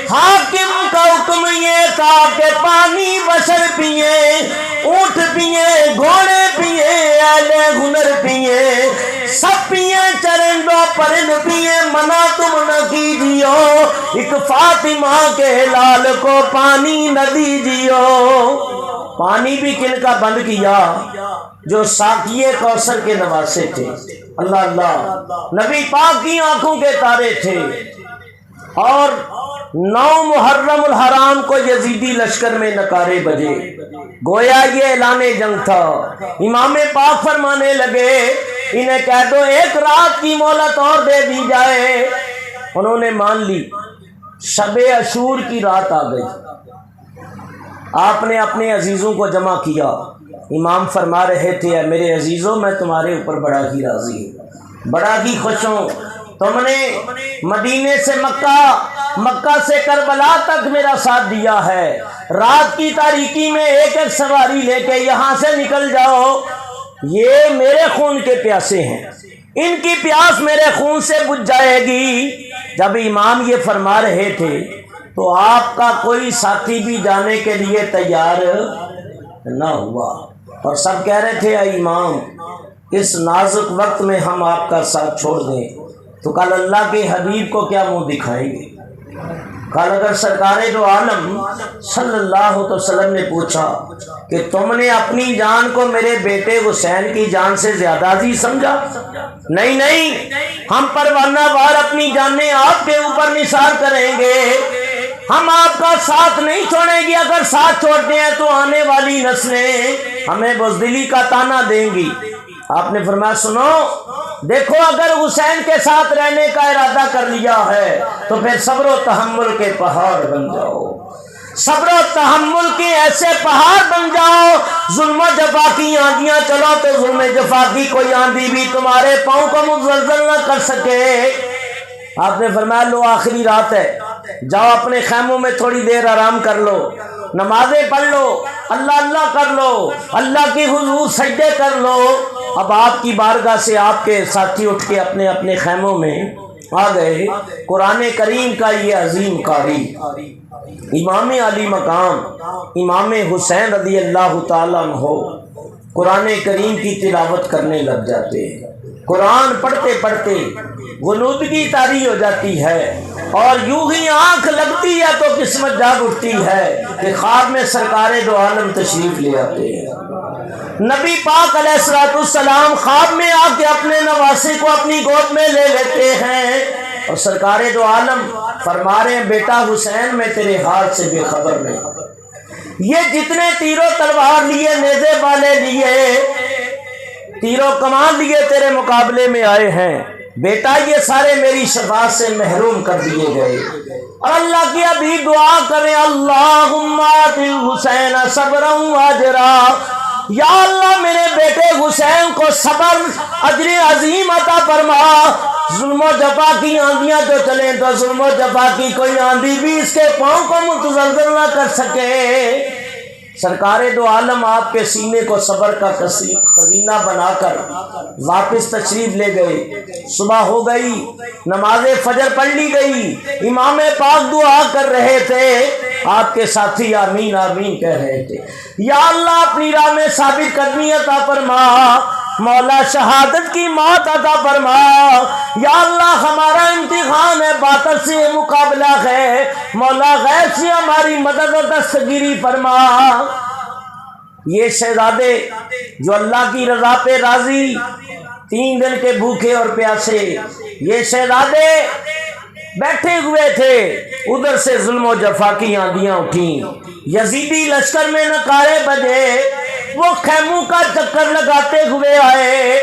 حاکم کا حکم یہ تھا کہ پانی بشر پیے، اونٹ پیے، گھوڑے پیے، اہل ہنر پیے، سب پیے، چرند و پرند پیے، منع تم نہ کیجیو، ایک فاطمہ کے لال کو پانی نہ دیجیو۔ پانی بھی کن کا بند کیا؟ جو ساقیے کوثر کے نواسے تھے۔ اللہ اللہ، نبی پاک کی آنکھوں کے تارے تھے۔ اور 9 محرم الحرام کو یزیدی لشکر میں نکارے بجے، گویا یہ اعلان جنگ تھا۔ امام پاک فرمانے لگے انہیں کہہ دو 1 رات کی مہلت اور دے دی جائے۔ انہوں نے مان لی۔ شب عاشور کی رات آ گئی، آپ نے اپنے عزیزوں کو جمع کیا۔ امام فرما رہے تھے اے میرے عزیزوں، میں تمہارے اوپر بڑا ہی راضی ہوں، بڑا ہی خوش ہوں۔ تم نے مدینے سے مکہ سے کربلا تک میرا ساتھ دیا ہے۔ رات کی تاریکی میں ایک سواری لے کے یہاں سے نکل جاؤ۔ یہ میرے خون کے پیاسے ہیں، ان کی پیاس میرے خون سے بجھ جائے گی۔ جب امام یہ فرما رہے تھے تو آپ کا کوئی ساتھی بھی جانے کے لیے تیار نہ ہوا، اور سب کہہ رہے تھے اے امام اس نازک وقت میں ہم آپ کا ساتھ چھوڑ دیں تو کل اللہ کے حبیب کو کیا منہ دکھائیں گے؟ کل اگر سرکار دو عالم صلی اللہ علیہ وسلم نے پوچھا کہ تم نے اپنی جان کو میرے بیٹے حسین کی جان سے زیادہ عزیز سمجھا؟ نہیں، ہم پروانہ وار اپنی جانیں آپ کے اوپر نثار کریں گے، ہم آپ کا ساتھ نہیں چھوڑیں گے۔ اگر ساتھ چھوڑتے ہیں تو آنے والی نسلیں ہمیں بزدلی کا تانا دیں گی۔ آپ نے فرمایا سنو، دیکھو اگر حسین کے ساتھ رہنے کا ارادہ کر لیا ہے تو پھر صبر و تحمل کے پہاڑ بن جاؤ، صبر و تحمل کے ایسے پہاڑ بن جاؤ۔ ظلم و جفا کی آندیاں چلو تو ظلم جفا کی کوئی آندھی بھی تمہارے پاؤں کو مزلزل نہ کر سکے۔ آپ نے فرمایا لو آخری رات ہے، جاؤ اپنے خیموں میں تھوڑی دیر آرام کر لو، نمازیں پڑھ لو، اللہ اللہ کر لو، اللہ کی حضور سجدے کر لو۔ اب آپ کی بارگاہ سے آپ کے ساتھی اٹھ کے اپنے اپنے خیموں میں آ گئے۔ قرآن کریم کا یہ عظیم قاری امام علی مقام امام حسین رضی اللہ تعالیٰ عنہ قرآن کریم کی تلاوت کرنے لگ جاتے ہیں۔ قرآن پڑھتے پڑھتے غنودگی طاری ہو جاتی ہے، اور یوں ہی آنکھ لگتی ہے تو قسمت جاگ اٹھتی ہے کہ خواب میں سرکار دو عالم تشریف لے آتے ہیں۔ نبی پاک علیہ السلام خواب میں آ کے اپنے نواسے کو اپنی گود میں لے لیتے ہیں، اور سرکار دو عالم فرما رہے ہیں بیٹا حسین میں تیرے حال سے بے خبر نہیں، یہ جتنے تیروں تلوار لیے، نیزے بالے لیے، تیروں کمان لیے تیرے مقابلے میں آئے ہیں، بیٹا یہ سارے میری شفاعت سے محروم کر دیے گئے۔ اور اللہ کی ابھی دعا کریں اللہم آتی حسین صبرا و اجرا، یا اللہ میرے بیٹے حسین کو صبر اجر عظیم عطا فرما۔ ظلم و جفا کی آندیاں جو چلیں تو ظلم و جفا کی کوئی آندھی بھی اس کے پاؤں کو متزلزل نہ کر سکے۔ سرکار دو عالم آپ کے سینے کو صبر کا خزینہ بنا کر واپس تشریف لے گئے. صبح ہو گئی، نماز فجر پڑھ لی گئی، امام پاک دعا کر رہے تھے، آپ کے ساتھی آمین آمین کہہ رہے تھے. یا اللہ اپنی راہ میں ثابت قدمی عطا فرما، مولا شہادت کی موت عطا فرما. یا اللہ ہمارا امتحان ہے، باطل سے مقابلہ ہے، مولا غیب سے ہماری مدد و دستگیری فرما. یہ شہزادے جو اللہ کی رضا پہ راضی، 3 دن کے بھوکے اور پیاسے، یہ شہزادے بیٹھے ہوئے تھے. ادھر سے ظلم و جفا کی آندیاں اٹھیں، یزیدی لشکر میں نعرے بجے، وہ خیموں کا چکر لگاتے ہوئے آئے،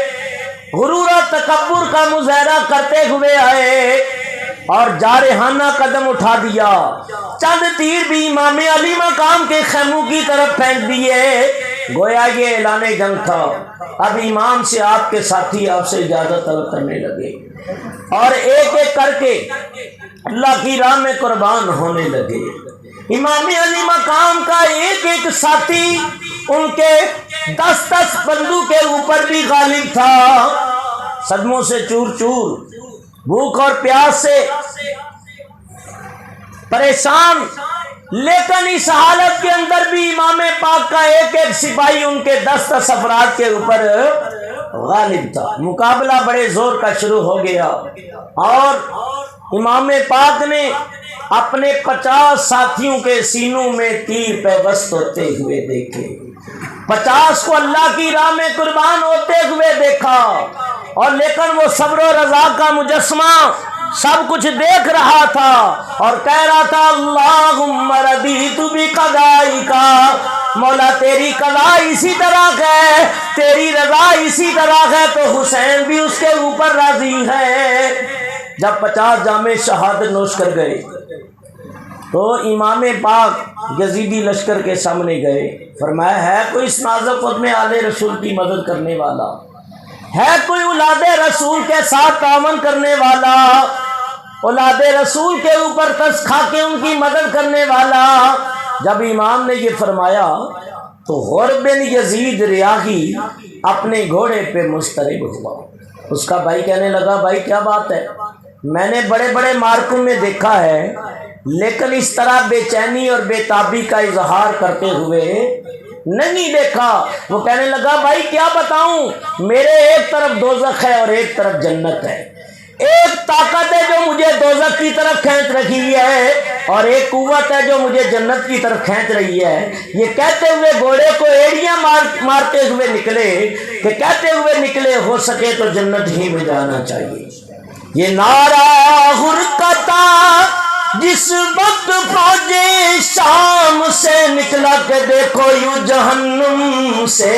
غرور و تکبر کا مظاہرہ کرتے ہوئے آئے اور جارحانہ قدم اٹھا دیا. چند تیر بھی امام علی مقام کے خیموں کی طرف پھینک دیے، گویا یہ اعلان جنگ تھا. اب امام سے آپ کے ساتھی آپ سے اجازت طلب کرنے لگے اور ایک ایک کر کے اللہ کی راہ میں قربان ہونے لگے. امام علی مقام کا ایک ایک ساتھی ان کے 10 بندوں کے اوپر بھی غالب تھا. صدموں سے چور چور، بھوک اور پیاس سے پریشان، لیکن اس حالت کے اندر بھی امام پاک کا ایک ایک سپاہی ان کے 10 افراد کے اوپر غالب تھا. مقابلہ بڑے زور کا شروع ہو گیا اور امام پاک نے اپنے 50 ساتھیوں کے سینوں میں تیر پیوست ہوتے ہوئے دیکھے. 50 کو اللہ کی راہ میں قربان ہوتے ہوئے دیکھا، اور لیکن وہ صبر و رضا کا مجسمہ سب کچھ دیکھ رہا تھا اور کہہ رہا تھا اللہم رضیت بقضائک، مولا تیری قضا اسی طرح ہے، تیری رضا اسی طرح ہے تو حسین بھی اس کے اوپر راضی ہے. جب 50 جام شہادت نوش کر گئے تو امام پاک یزیدی لشکر کے سامنے گئے. فرمایا ہے کوئی اس نازک وقت میں آل رسول کی مدد کرنے والا؟ ہے کوئی اولاد رسول کے ساتھ تعاون کرنے والا؟ اولاد رسول کے اوپر ترس کھا کے ان کی مدد کرنے والا؟ جب امام نے یہ فرمایا تو غور بن یزید ریاحی اپنے گھوڑے پہ مضطرب ہوا. اس کا بھائی کہنے لگا بھائی کیا بات ہے؟ میں نے بڑے بڑے مارکوں میں دیکھا ہے لیکن اس طرح بے چینی اور بے تابی کا اظہار کرتے ہوئے نہیں دیکھا. وہ کہنے لگا بھائی کیا بتاؤں، میرے ایک طرف دوزخ ہے اور ایک طرف جنت ہے. ایک طاقت ہے جو مجھے دوزخ کی طرف کھینچ رہی ہے اور ایک قوت ہے جو مجھے جنت کی طرف کھینچ رہی ہے. یہ کہتے ہوئے گھوڑے کو ایڑیاں مارتے ہوئے نکلے کہ کہتے ہوئے نکلے ہو سکے تو جنت ہی میں جانا چاہیے. یہ نعرہ حرکتا جس وقت فوج شام سے نکلا کہ دیکھو یوں جہنم سے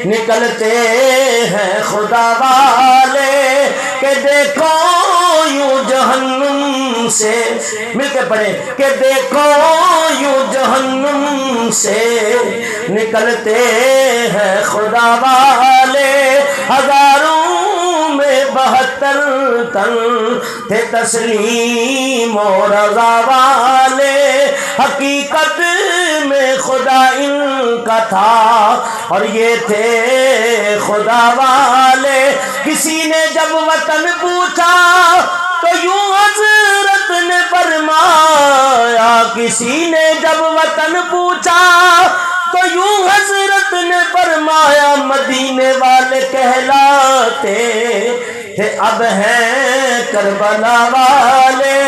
نکلتے ہیں خدا والے، کہ دیکھو یوں جہنم سے، مل کے پڑھیں کہ دیکھو یوں جہنم سے نکلتے ہیں خدا والے. ہزاروں میں 72 تن تھے تسلیم و رضا والے، حقیقت میں خدا ان کا تھا اور یہ تھے خدا والے. کسی نے جب وطن پوچھا تو یوں حضرت نے فرمایا، کسی نے جب وطن پوچھا تو یوں حضرت نے فرمایا، مدینے والے کہلاتے تھے اب ہیں کربلا والے،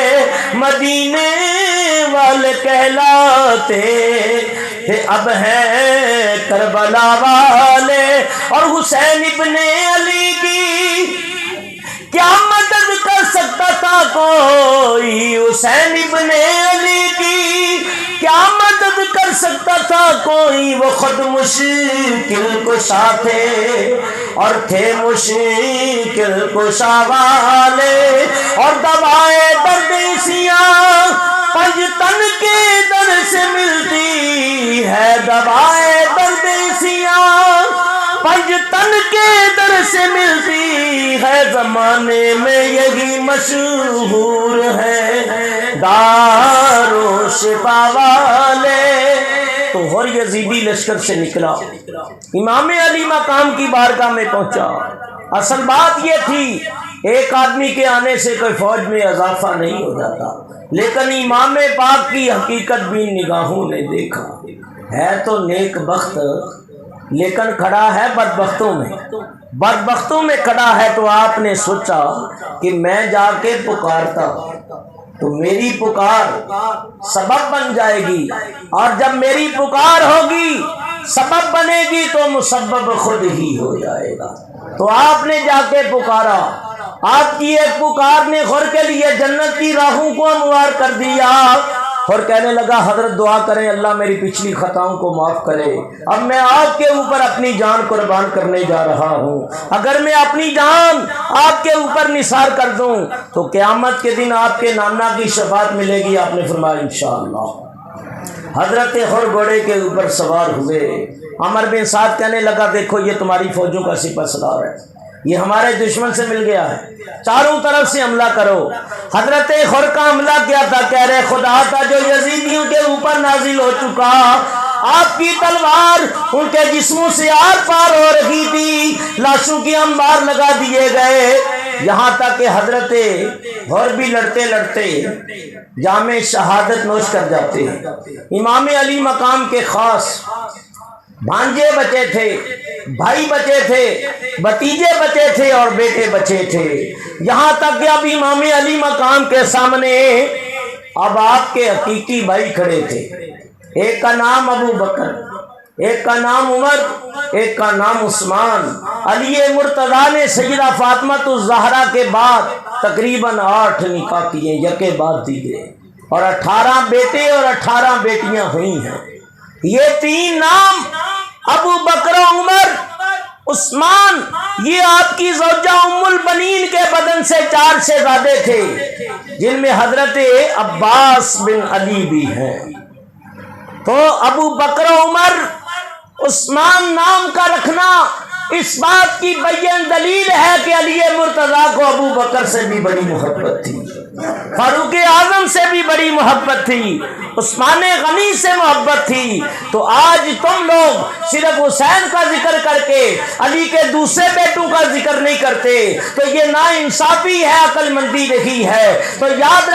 مدینے والے کہلاتے تھے اب ہیں کربلا والے. اور حسین ابن علی کی کیا مدد کر سکتا تھا کوئی؟ حسین ابن علی کی کیا مدد کر سکتا تھا کوئی؟ وہ خود مشکل کشا تھے اور تھے مشکل کشا والے. اور دوائے درد سیاں 5 تن کے در سے ملتی ہے، دوائے درد سیاں 5 تن کے در سے ملتی ہے، زمانے میں یہی مشہور ہے دارو شفا والے. تو ہر یزیدی لشکر سے نکلا، امام علی مقام کی بارگاہ میں پہنچا۔ اصل بات یہ تھی ایک آدمی کے آنے سے کوئی فوج میں اضافہ نہیں ہو جاتا، لیکن امام پاک کی حقیقت بھی نگاہوں نے دیکھا، ہے تو نیک بخت لیکن کھڑا ہے بدبختوں میں کھڑا ہے۔ تو آپ نے سوچا کہ میں جا کے پکارتا تو میری پکار سبب بن جائے گی، اور جب میری پکار ہوگی سبب بنے گی تو مسبب خود ہی ہو جائے گا۔ تو آپ نے جا کے پکارا، آپ کی ایک پکار نے خور کے لیے جنت کی راہوں کو ہموار کر دیا، اور کہنے لگا حضرت دعا کریں اللہ میری پچھلی خطاؤں کو معاف کرے، اب میں آپ کے اوپر اپنی جان قربان کرنے جا رہا ہوں، اگر میں اپنی جان آپ کے اوپر نثار کر دوں تو قیامت کے دن آپ کے نانا کی شفاعت ملے گی۔ آپ نے فرمایا انشاءاللہ۔ حضرت خور گھوڑے کے اوپر سوار ہوئے، عمر بن سعد کہنے لگا دیکھو یہ تمہاری فوجوں کا سپہ سالار ہے، یہ ہمارے دشمن سے مل گیا ہے، چاروں طرف سے حملہ کرو۔ حضرت خور کا حملہ کیا تھا، کہہ رہے خدا کا جو یزیدیوں کے اوپر نازل ہو چکا، آپ کی تلوار ان کے جسموں سے آر پار ہو رہی تھی، لاشوں کی انبار لگا دیے گئے، یہاں تک کہ حضرت خور بھی لڑتے لڑتے جام شہادت نوش کر جاتے ہیں۔ امام علی مقام کے خاص بھانجے بچے تھے، بھائی بچے تھے، بھتیجے بچے تھے اور بیٹے بچے تھے، یہاں تک کہ اب امام علی مقام کے سامنے اب آپ کے حقیقی بھائی کھڑے تھے، ایک کا نام ابو بکر، ایک کا نام عمر، ایک کا نام عثمان۔ علی مرتضیٰ نے سیدہ فاطمہ الزہرا کے بعد تقریباً 8 نکاح کیے یکے بعد دیگرے، اور 18 بیٹے اور 18 بیٹیاں ہوئی ہیں۔ یہ 3 نام ابو بکر و عمر عثمان، یہ آپ کی زوجہ ام البنین کے بدن سے 4 شہزادے تھے، جن میں حضرت عباس بن علی بھی ہیں۔ تو ابو بکر و عمر عثمان نام کا رکھنا اس بات کی بیان دلیل ہے کہ علی مرتضیٰ کو ابو بکر سے بھی بڑی محبت تھی، فاروق اعظم سے بھی بڑی محبت تھی، عثمان غنی سے محبت تھی۔ تو آج تم لوگ صرف حسین کا ذکر کر کے علی کے دوسرے بیٹوں کا ذکر نہیں کرتے، تو یہ ناانصافی ہے، عقل مندی نہیں ہے۔ تو یاد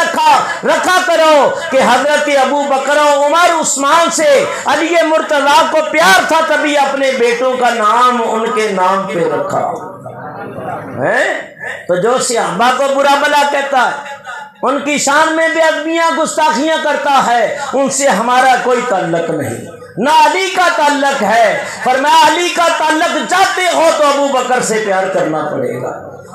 رکھا کرو کہ حضرت ابو بکر و عمر عثمان سے علی مرتضیٰ کو پیار تھا، تبھی اپنے بیٹوں کا نام ان کے نام پہ رکھا ہے۔ تو جو صحابہ کو برا بلا کہتا ہے، ان کی شان میں بے ادبیاں گستاخیاں کرتا ہے، ان سے ہمارا کوئی تعلق نہیں، نہ علی کا تعلق ہے۔ فرمایا علی کا تعلق چاہتے ہو تو ابو بکر سے پیار کرنا پڑے گا،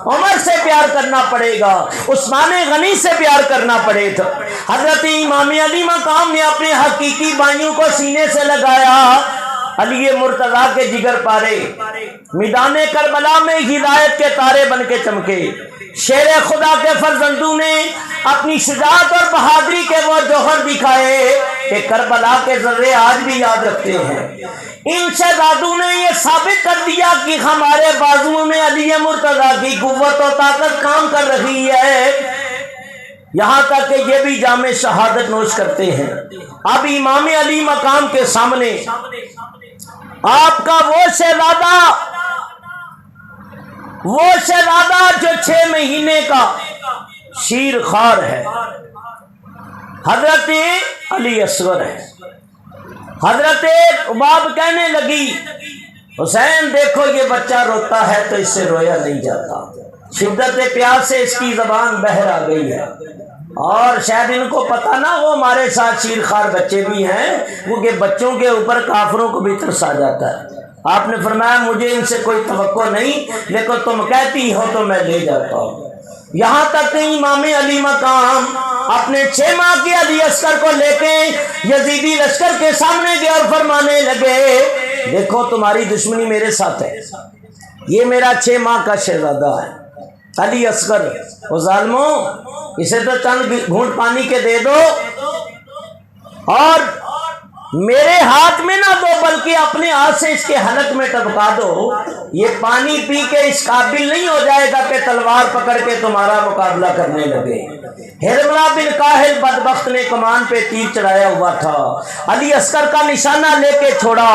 عمر سے پیار کرنا پڑے گا، عثمان غنی سے پیار کرنا پڑے گا۔ حضرت امام علی مقام نے اپنے حقیقی بھائیوں کو سینے سے لگایا، علی مرتضیٰ کے جگر پارے میدان کربلا میں ہدایت کے تارے بن کے چمکے، شیر خدا کے فرزندوں نے اپنی شجاعت اور بہادری کے وہ جوہر دکھائے کہ کربلا کے ذرے آج بھی یاد رکھتے ہیں۔ ان شہزادوں نے یہ ثابت کر دیا کہ ہمارے بازوؤں میں علی مرتضیٰ کی قوت و طاقت کام کر رہی ہے، یہاں تک کہ یہ بھی جام شہادت نوش کرتے ہیں۔ اب امام علی مقام کے سامنے آپ کا وہ شہزادہ جو 6 مہینے کا شیر خوار ہے، حضرت علی اصغر ہے۔ حضرت باب کہنے لگی حسین دیکھو یہ بچہ روتا ہے تو اس سے رویا نہیں جاتا، شدت پیاس سے اس کی زبان بہر آ گئی ہے، اور شاید ان کو پتہ نہ ہو ہمارے ساتھ شیر خوار بچے بھی ہیں، کیونکہ بچوں کے اوپر کافروں کو بھی ترس آ جاتا ہے۔ آپ نے فرمایا مجھے ان سے کوئی توقع نہیں، لیکن تم کہتی ہو تو میں لے جاتا ہوں۔ یہاں تک کہ امام علی مقام اپنے 6 ماہ کے علی اصغر کو لے کے یزیدی لشکر کے سامنے گئے اور فرمانے لگے دیکھو تمہاری دشمنی میرے ساتھ ہے، یہ میرا 6 ماہ کا شہزادہ ہے علی اصغر، وہ ظالموں اسے تو چند گھونٹ پانی کے دے دو، اور میرے ہاتھ میں نہ دو بلکہ اپنے ہاتھ سے اس کے حلق میں ٹپکا دو، یہ پانی پی کے اس قابل نہیں ہو جائے گا کہ تلوار پکڑ کے تمہارا مقابلہ کرنے لگے۔ حرملہ بن کاہل بدبخت نے کمان پہ تیر چڑھایا ہوا تھا، علی اصغر کا نشانہ لے کے چھوڑا،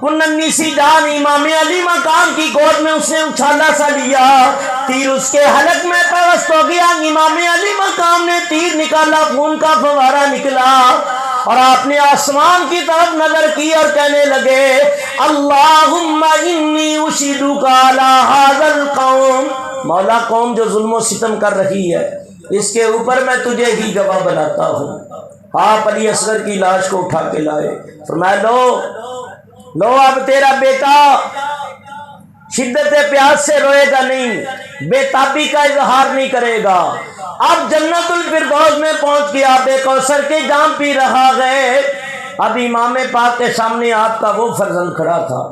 ننھی سی جان امام علی مقام کی گود میں اس نے اچھالا سا لیا، تیر اس کے حلق میں پیوست ہو گیا، امام علی مقام نے تیر نکالا، خون کا فوارہ نکلا، اور آپ نے آسمان کی طرف نظر کی اور کہنے لگے اللہم انی اشہدک علی ھذا القوم، مولا قوم جو ظلم و ستم کر رہی ہے اس کے اوپر میں تجھے ہی گواہ بناتا ہوں۔ آپ علی اصغر کی لاش کو اٹھا کے لائے، فرمایا لو اب تیرا بیٹا شدت پیاس سے روئے گا نہیں، بے تابی کا اظہار نہیں کرے گا، اب جنت الفردوس میں پہنچ گیا، بے کوثر کے جام پی رہا ہے۔ اب امام پاک کے سامنے آپ کا وہ فرزند کھڑا تھا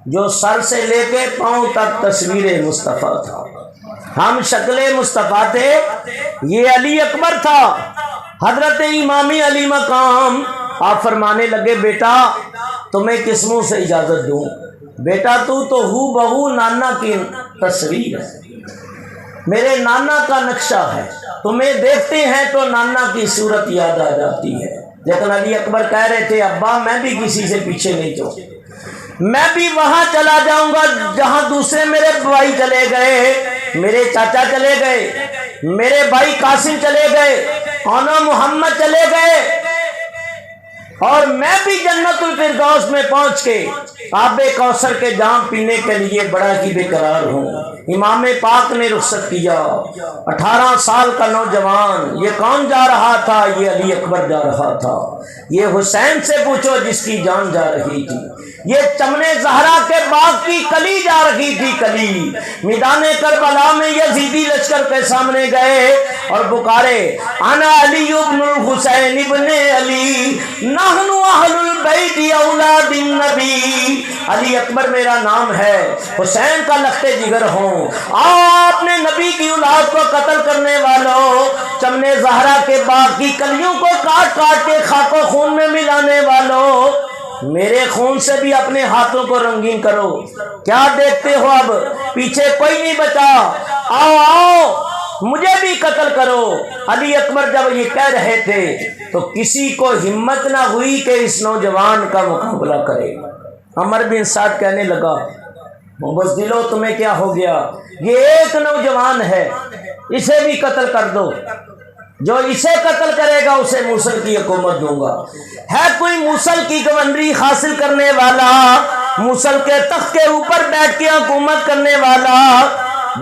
جو سر سے لے کے پاؤں تک تصویر مصطفیٰ تھا، ہم شکل مصطفیٰ تھے، یہ علی اکبر تھا، حضرت امام علی مقام۔ آپ فرمانے لگے بیٹا تمہیں کس منہ سے اجازت دوں، بیٹا تو ہو بہو نانا کی تصویر ہے، میرے نانا کا نقشہ ہے، تمہیں دیکھتے ہیں تو نانا کی صورت یاد آ جاتی ہے۔ لیکن علی اکبر کہہ رہے تھے ابا میں بھی کسی سے پیچھے نہیں جاؤں، میں بھی وہاں چلا جاؤں گا جہاں دوسرے میرے بھائی چلے گئے، میرے چاچا چلے گئے، میرے بھائی قاسم چلے گئے، اونا محمد چلے گئے، اور میں بھی جنت الفردوس میں پہنچ کے آب کوثر کے جام پینے کے لیے بڑا ہی بے قرار ہوں۔ امام پاک نے رخصت کیا، 18 سال کا نوجوان، یہ کون جا رہا تھا؟ یہ علی اکبر جا رہا تھا۔ یہ حسین سے پوچھو جس کی جان جا رہی تھی، یہ چمن زہرا کے باغ کی کلی جا رہی تھی، کلی میدان کربلا میں یزیدی لشکر کے سامنے گئے اور پکارے انا علی ابن الحسین ابن علی نحن اہل البیت اولاد النبی، علی اکبر میرا نام ہے، حسین کا لخت جگر ہوں، آپ نے نبی کی اولاد کو قتل کرنے والوں، چمن زہرا کے باغ کی کلیوں کو کاٹ کاٹ کے خاک و خون میں ملانے والوں، میرے خون سے بھی اپنے ہاتھوں کو رنگین کرو، کیا دیکھتے ہو اب پیچھے کوئی نہیں بچا، آؤ مجھے بھی قتل کرو۔ علی اکبر جب یہ کہہ رہے تھے تو کسی کو ہمت نہ ہوئی کہ اس نوجوان کا مقابلہ کرے۔ عمر بن سعد کہنے لگا بزدلو تمہیں کیا ہو گیا، یہ ایک نوجوان ہے، اسے بھی قتل کر دو، جو اسے قتل کرے گا اسے موصل کی حکومت دوں گا۔ ہے کوئی موصل کی گورنری حاصل کرنے والا، موصل کے تخت کے اوپر بیٹھ کے حکومت کرنے والا؟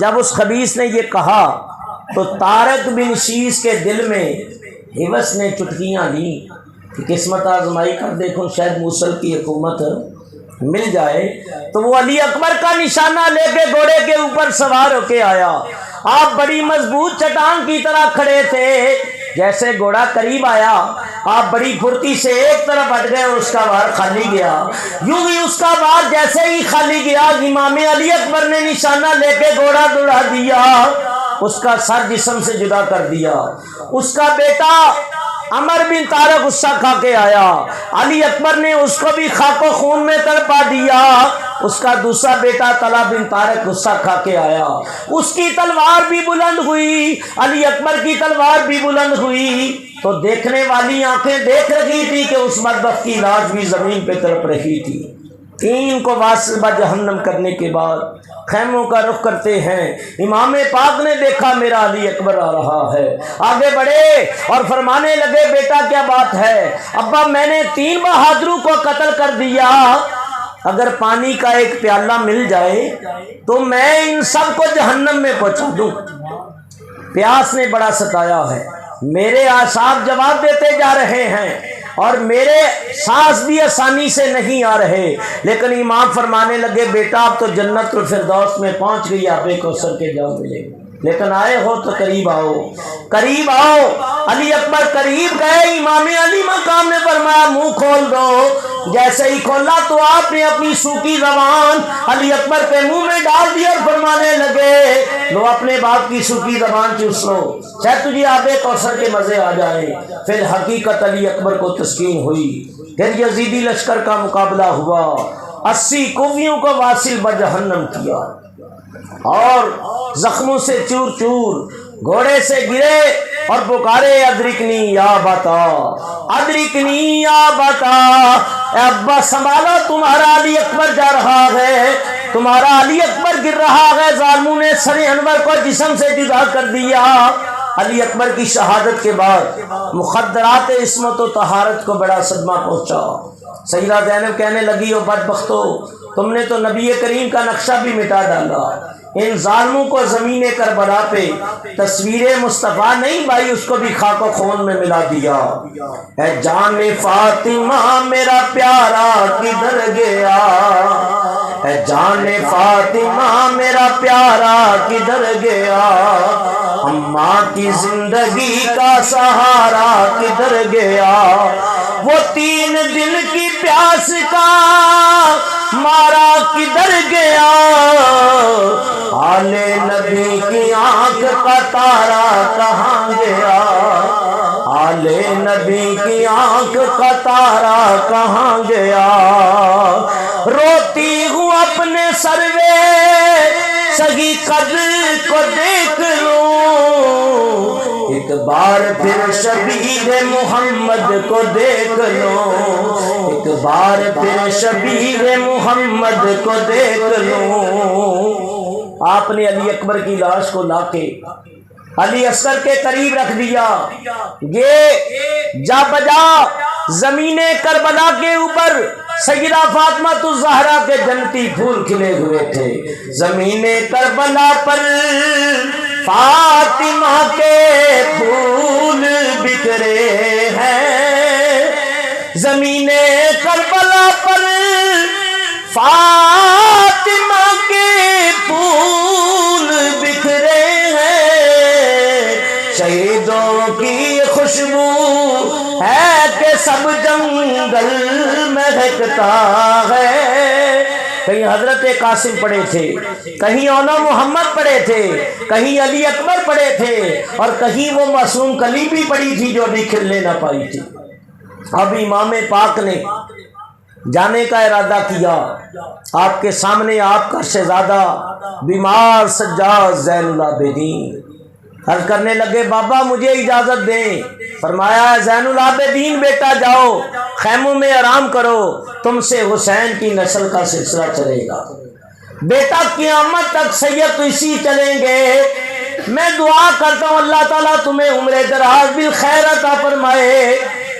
جب اس خبیث نے یہ کہا تو طارق بن شیس کے دل میں حوث نے چٹکیاں لی کہ قسمت آزمائی کر دیکھو شاید موصل کی حکومت مل جائے، تو وہ علی اکبر کا نشانہ لے کے گھوڑے کے اوپر سوار ہو کے آیا۔ آپ بڑی مضبوط چٹان کی طرح کھڑے تھے، جیسے گھوڑا قریب آیا آپ بڑی پھرتی سے ایک طرف ہٹ گئے اور اس کا وار خالی گیا، یوں ہی اس کا وار جیسے ہی خالی گیا امام علی اکبر نے نشانہ لے کے گھوڑا دوڑا دیا، اس کا سر جسم سے جدا کر دیا۔ اس کا بیٹا عمر بن طارق غصہ کھا کے آیا، علی اکبر نے اس کو بھی خاک و خون میں تڑپا دیا۔ اس کا دوسرا بیٹا طلحہ بن طارق غصہ کھا کے آیا، اس کی تلوار بھی بلند ہوئی، علی اکبر کی تلوار بھی بلند ہوئی، تو دیکھنے والی آنکھیں دیکھ رہی تھی کہ اس بدبخت کی لاش بھی زمین پہ تڑپ رہی تھی۔ تین کو واسطہ جہنم کرنے کے بعد خیموں کا رخ کرتے ہیں، امام پاک نے دیکھا میرا علی اکبر آ رہا ہے، آگے بڑھے اور فرمانے لگے بیٹا کیا بات ہے؟ ابا میں نے 3 بہادروں کو قتل کر دیا، اگر پانی کا ایک پیالہ مل جائے تو میں ان سب کو جہنم میں پہنچا دوں۔ پیاس نے بڑا ستایا ہے، میرے اعصاب جواب دیتے جا رہے ہیں اور میرے سانس بھی آسانی سے نہیں آ رہے، لیکن امام فرمانے لگے بیٹا اب تو جنت الفردوس میں پہنچ گئی، آب کوثر کے جام ملے، لیکن آئے ہو تو قریب آؤ، قریب آؤ۔ علی اکبر قریب گئے، امام علی مقام نے فرمایا منہ کھول دو۔ جیسے ہی کھولا تو آپ نے اپنی سوکھی زبان علی اکبر کے منہ میں ڈال دی اور فرمانے لگے لو اپنے باپ کی سوکھی زبان چوس لو، شاید تجھے آب کوثر کے مزے آ جائیں۔ پھر حقیقت علی اکبر کو تسکین ہوئی۔ پھر یزیدی لشکر کا مقابلہ ہوا، 80 کوفیوں کو واصل بجہنم کیا اور زخموں سے چور چور، گھوڑے سے گرے اور پکارے ادرکنی یا بتا، ادرکنی یا بتا، اے ابا سنبھالو تمہارا علی اکبر جا رہا ہے، تمہارا علی اکبر گر رہا ہے۔ ظالموں نے سر انور کو جسم سے جدا کر دیا۔ علی اکبر کی شہادت کے بعد مخدرات عصمت و طہارت کو بڑا صدمہ پہنچا۔ سیدہ زینب کہنے لگی او بدبختو، تم نے تو نبی کریم کا نقشہ بھی مٹا ڈالا، ان ظالموں کو زمین کربلا پہ تصویر مصطفیٰ نہیں بھائی، اس کو بھی خاک و خون میں ملا دیا۔ اے جان فاطمہ میرا پیارا کدھر گیا، اے جان فاطمہ میرا پیارا کدھر گیا، اماں کی زندگی کا سہارا کدھر گیا، وہ 3 دن کی پیاس کا مارا کدھر گیا، آل نبی کی آنکھ کا تارا کہاں گیا، آل نبی کی آنکھ کا تارا کہاں گیا، روتی ہوں اپنے سروے سگی قدر کو دیکھ لوں، ایک بار پھر شبیر محمد کو دیکھ لوں، ایک بار پھر شبیر محمد کو دیکھ لوں۔ آپ نے علی اکبر کی لاش کو لا کے علی اصغر کے قریب رکھ دیا۔ یہ جا بجا زمین کربلا کے اوپر سیدہ فاطمہ الزہرا کے جنتی پھول کھلے ہوئے تھے۔ زمین کربلا پر فاطمہ کے پھول بکھرے ہیں، زمین کربلا پر فاطمہ کے پھول بکھرے ہیں، شہیدوں کی خوشبو ہے کہ سب جنگل مہکتا ہے۔ کہیں حضرت قاسم پڑے تھے، کہیں اونا محمد پڑے تھے، کہیں علی اکبر پڑے تھے، اور کہیں وہ معصوم کلیبی پڑی تھی جو ابھی کھلنے نہ پائی تھی۔ اب امام پاک نے جانے کا ارادہ کیا، آپ کے سامنے آپ کا شہزادہ بیمار سجاد زین العابدین عرض کرنے لگے بابا مجھے اجازت دیں۔ فرمایا زین العابدین بیٹا جاؤ خیموں میں آرام کرو، تم سے حسین کی نسل کا سلسلہ چلے گا بیٹا، قیامت تک سید اسی چلیں گے۔ میں دعا کرتا ہوں اللہ تعالیٰ تمہیں عمر دراز بالخیر عطا فرمائے،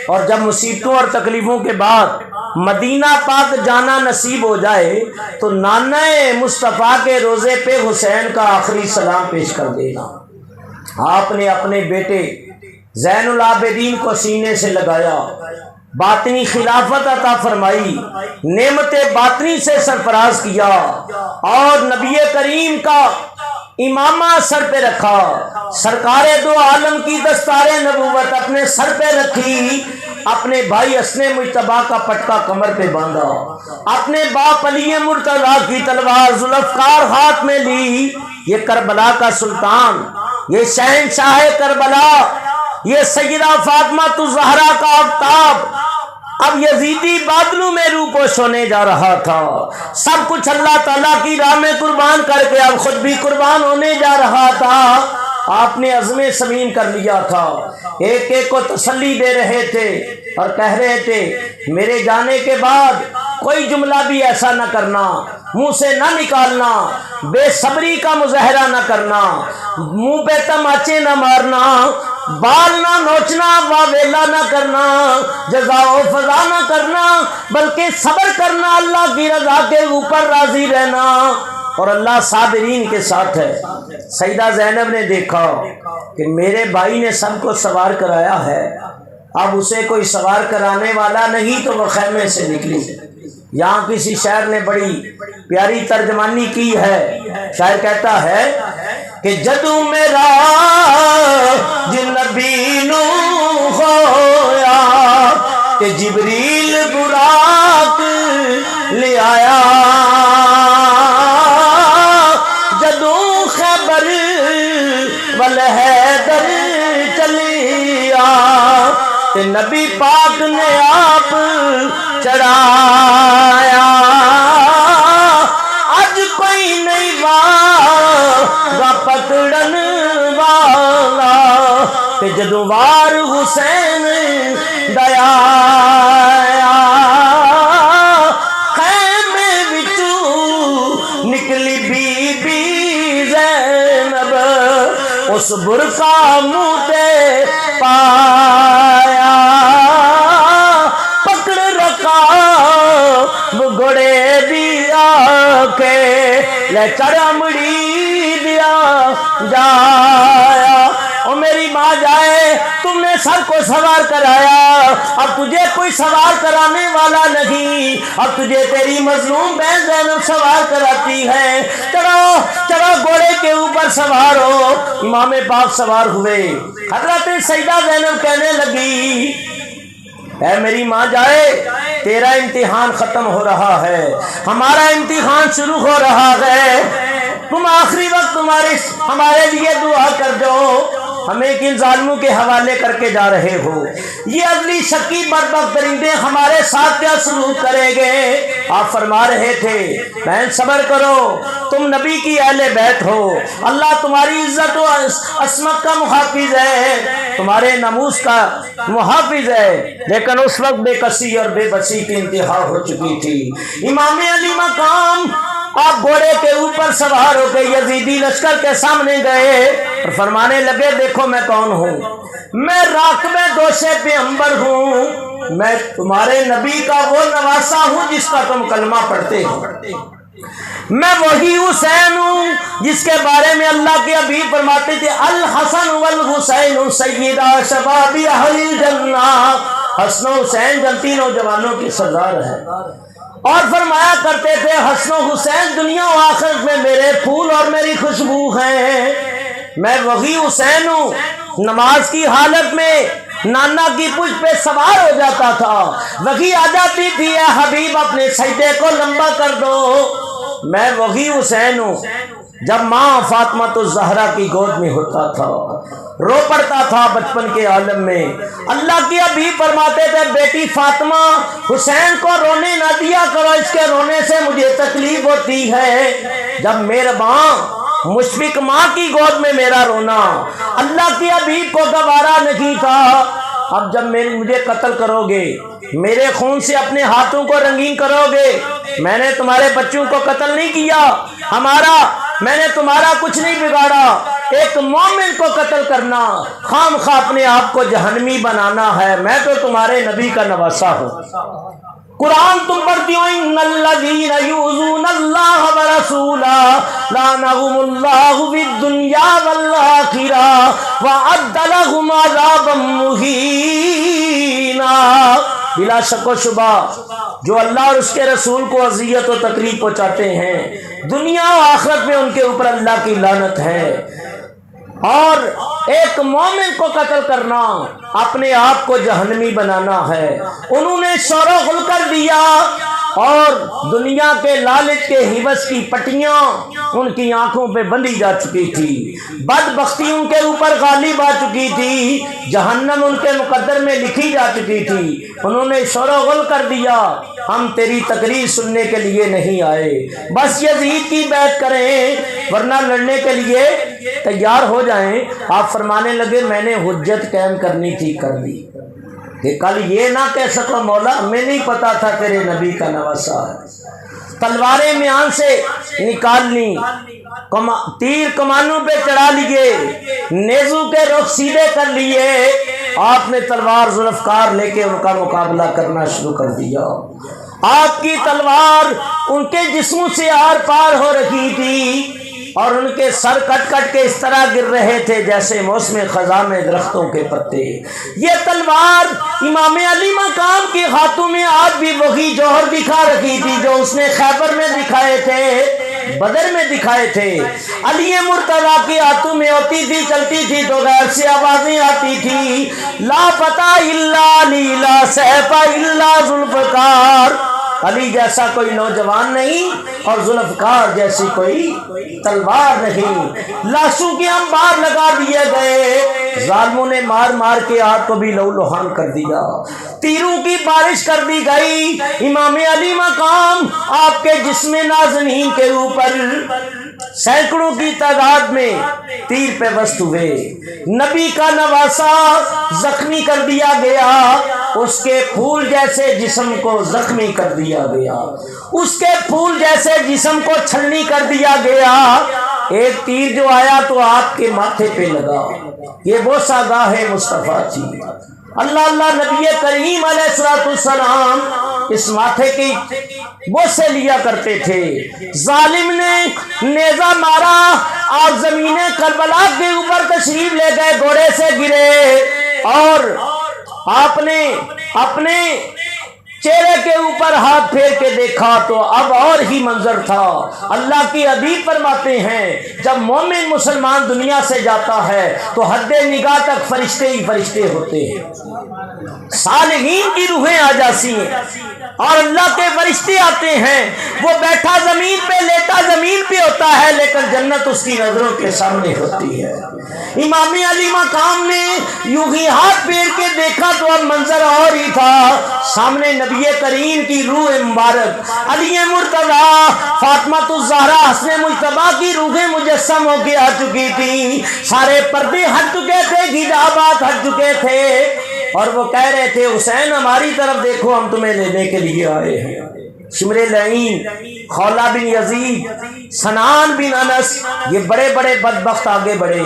اور جب مصیبتوں اور تکلیفوں کے بعد مدینہ پاک جانا نصیب ہو جائے تو نانا مصطفیٰ کے روزے پہ حسین کا آخری سلام پیش کر دینا۔ آپ نے اپنے بیٹے زین العابدین کو سینے سے لگایا، باطنی خلافت عطا فرمائی، نعمت باطنی سے سرفراز کیا، اور نبی کریم کا امامہ سر پہ رکھا، سرکار دو عالم کی دستار نبوت اپنے سر پہ رکھی، اپنے بھائی حسن مجتبیٰ کا پٹکا کمر پہ باندھا، اپنے باپ علی مرتضیٰ کی تلوار ذوالفقار ہاتھ میں لی۔ یہ کربلا کا سلطان، یہ شہنشاہ کربلا، یہ سیدہ فاطمہ الزہرا کا آفتاب اب یزیدی بادلوں میں روپوش ہونے جا رہا تھا۔ سب کچھ اللہ تعالیٰ کی راہ میں قربان کر کے اب خود بھی قربان ہونے جا رہا تھا۔ آپ نے عزم صمیم کر لیا تھا، ایک ایک کو تسلی دے رہے تھے اور کہہ رہے تھے میرے جانے کے بعد کوئی جملہ بھی ایسا نہ کرنا، منہ سے نہ نکالنا، بے صبری کا مظاہرہ نہ کرنا، منہ پہ تماچے نہ مارنا، بال نہ نوچنا، واویلا نہ کرنا، جزا و فضا نہ کرنا، بلکہ صبر کرنا، اللہ کی رضا کے اوپر راضی رہنا، اور اللہ صابرین کے ساتھ ہے۔ سیدہ زینب نے دیکھا کہ میرے بھائی نے سب کو سوار کرایا ہے، اب اسے کوئی سوار کرانے والا نہیں، تو وہ خیمے سے نکلی۔ یہاں کسی شاعر نے بڑی پیاری ترجمانی کی ہے، شاعر کہتا ہے کہ جدوں میرا نبی نو ہویا کہ جبریل براق لے آیا، جدوں خیبر والحیدر چلیا کہ نبی پاک نے آپ چڑھایا، اج کوئی نہیں واہ پکڑن والا کہ جدوں وار حسین دیا خیمے وچوں نکلی بی بی زینب، اس برقع منہ تے پایا، پکڑ رکھا گھوڑے دیا کے لے چڑمڑی دیا جایا۔ او میری ماں جائے، تم نے سب کو سوار کرایا، اب تجھے کوئی سوار کرانے والا نہیں، اب تجھے تیری مظلوم بہن زینب سوار کراتی ہے، چڑھو چڑھو گھوڑے کے اوپر سوار ہو۔ امام پاک سوار ہوئے، حضرت سیدہ زینب کہنے لگی اے میری ماں جائے، تیرا امتحان ختم ہو رہا ہے، ہمارا امتحان شروع ہو رہا ہے، تم آخری وقت ہمارے لیے دعا کر دو، ہمیں کن ظالموں کے حوالے کر کے جا رہے ہو، یہ اگلی شکی بدبخت درندے ہمارے ساتھ کیا سلوک کریں گے؟ آپ فرما رہے تھے بہن صبر کرو، تم نبی کی اہل بیت ہو، اللہ تمہاری عزت و عصمت کا محافظ ہے، تمہارے ناموس کا محافظ ہے، لیکن اس وقت بے کسی اور بے بسی کی انتہا ہو چکی تھی۔ امام علی مقام آپ گھوڑے کے اوپر سوار ہو کے یزیدی لشکر کے سامنے گئے اور فرمانے لگے دیکھو میں کون ہوں، میں راکب دوش پیغمبر ہوں، میں تمہارے نبی کا وہ نواسا ہوں جس کا تم کلمہ پڑھتے ہو، میں وہی حسین ہوں جس کے بارے میں اللہ کے حبیب فرماتے تھے الحسن والحسین سیدہ شباب اہل الجنہ، حسن و حسین جنتی نوجوانوں کی سردار ہے، اور فرمایا کرتے تھے حسن و حسین دنیا و آخرت میں میرے پھول اور میری خوشبو ہیں، میں وہی حسین ہوں، نماز کی حالت میں نانا کی پشت پہ سوار ہو جاتا تھا، وہی آ جاتی تھی اے حبیب اپنے سجدے کو لمبا کر دو، میں وہی حسین ہوں جب ماں فاطمہ الزہرا کی گود میں ہوتا تھا، رو پڑتا تھا بچپن کے عالم میں، اللہ کی حبیب فرماتے تھے بیٹی فاطمہ حسین کو رونے نہ دیا کرو، اس کے رونے سے مجھے تکلیف ہوتی ہے، جب میرے ماں مشفق ماں کی گود میں میرا رونا اللہ کی حبیب کو گوارا نہیں تھا، اب جب مجھے قتل کرو گے، میرے خون سے اپنے ہاتھوں کو رنگین کرو گے، میں نے تمہارے بچوں کو قتل نہیں کیا، میں نے تمہارا کچھ نہیں بگاڑا، ایک مومن کو قتل کرنا خام خواہ اپنے آپ کو جہنمی بنانا ہے، میں تو تمہارے نبی کا نواسا ہوں۔ قرآن تم پڑھتی ہو ان الذین یؤذون اللہ ورسولہ لعنہم اللہ فی الدنیا والآخرہ وأعد لهم عذابا مہینا، بلا شک و شبہ جو اللہ اور اس کے رسول کو اذیت و تکلیف پہنچاتے ہیں دنیا و آخرت میں ان کے اوپر اللہ کی لعنت ہے، اور ایک مومن کو قتل کرنا اپنے آپ کو جہنمی بنانا ہے۔ انہوں نے شور و غل کر دیا اور دنیا کے لالچ کے حوث کی پٹیاں ان کی آنکھوں پہ بندھی جا چکی تھی، بدبختی ان کے اوپر غالب آ چکی تھی، جہنم ان کے مقدر میں لکھی جا چکی تھی، انہوں نے شور و غل کر دیا ہم تیری تقریر سننے کے لیے نہیں آئے، بس یزید کی بیعت کریں ورنہ لڑنے کے لیے تیار ہو جائیں۔ آپ فرمانے لگے میں نے حجت قائم کرنی تھی کر دی، کہ کل یہ نہ کہہ سکو مولا ہمیں نہیں پتا تھا تیرے نبی کا نواسا ہے، تلواریں میان سے نکال لی، تیر کمانوں پہ چڑھا لیے، نیزو کے رخ سیدھے کر لیے، آپ نے تلوار ذوالفقار لے کے ان کا مقابلہ کرنا شروع کر دیا، آپ کی تلوار ان کے جسموں سے آر پار ہو رہی تھی اور ان کے سر کٹ کٹ کے اس طرح گر رہے تھے جیسے موسم خزاں میں درختوں کے پتے۔ یہ تلوار امام علی مقام کے ہاتھوں میں آج بھی وہی جوہر دکھا رکھی تھی جو اس نے خیبر میں دکھائے تھے، بدر میں دکھائے تھے۔ علی مرتضیٰ کی ہاتھوں میں ہوتی تھی، چلتی تھی تو غیر سے آوازیں آتی تھی، لا فتح الا علی لا سیف الا ذوالفقار، علی جیسا کوئی نوجوان نہیں اور ذوالفقار جیسی کوئی تلوار نہیں۔ لاشوں کے انبار لگا دیے گئے، ظالموں نے مار مار کے آگ کو بھی لہو لہان کر دیا، تیروں کی بارش کر دی گئی۔ امام علی مقام آپ کے جسم نازنین کے اوپر سینکڑوں کی تعداد میں تیر پیوست ہوئے، نبی کا نواسا زخمی کر دیا گیا، اس کے پھول جیسے جسم کو زخمی کر دیا گیا، اس کے پھول جیسے جسم کو چھلنی کر دیا گیا۔ ایک تیر جو آیا تو آپ کے ماتھے پہ لگا، یہ بوسہ گاہ مصطفیٰ تھی۔ اللہ اللہ نبی کریم علیہ السلام اس ماتھے کی بوسے لیا کرتے تھے۔ ظالم نے نیزہ مارا، آپ زمین کربلا کے اوپر تشریف لے گئے، گھوڑے سے گرے اور آپ نے اپنے چہرے کے اوپر ہاتھ پھیر کے دیکھا تو اب اور ہی منظر تھا۔ اللہ کی حبیب فرماتے ہیں جب مومن مسلمان دنیا سے جاتا ہے تو حد نگاہ تک فرشتے ہی فرشتے ہوتے ہیں، صالحین کی روحیں آ جاتی ہیں اور اللہ کے فرشتے آتے ہیں، وہ بیٹھا زمین پہ لیٹا زمین پہ ہوتا ہے لیکن جنت اس کی نظروں کے سامنے ہوتی ہے۔ امام علی مقام نے یوں ہی ہاتھ پھیر کے دیکھا تو اب منظر اور ہی تھا، سامنے نبی کریم کی روح مبارک علی مرتضیٰ فاطمہ الزہرا حسن مجتبیٰ کی روحیں مجسم ہو کے آ چکی تھی، سارے پردے ہٹ چکے تھے، حجابات ہٹ چکے تھے اور وہ کہہ رہے تھے حسین ہماری طرف دیکھو، ہم تمہیں لینے کے لیے آئے ہیں۔ شمر لعین، خولہ بن یزید، سنان بن انس، یہ بڑے بڑے بدبخت آگے بڑھے۔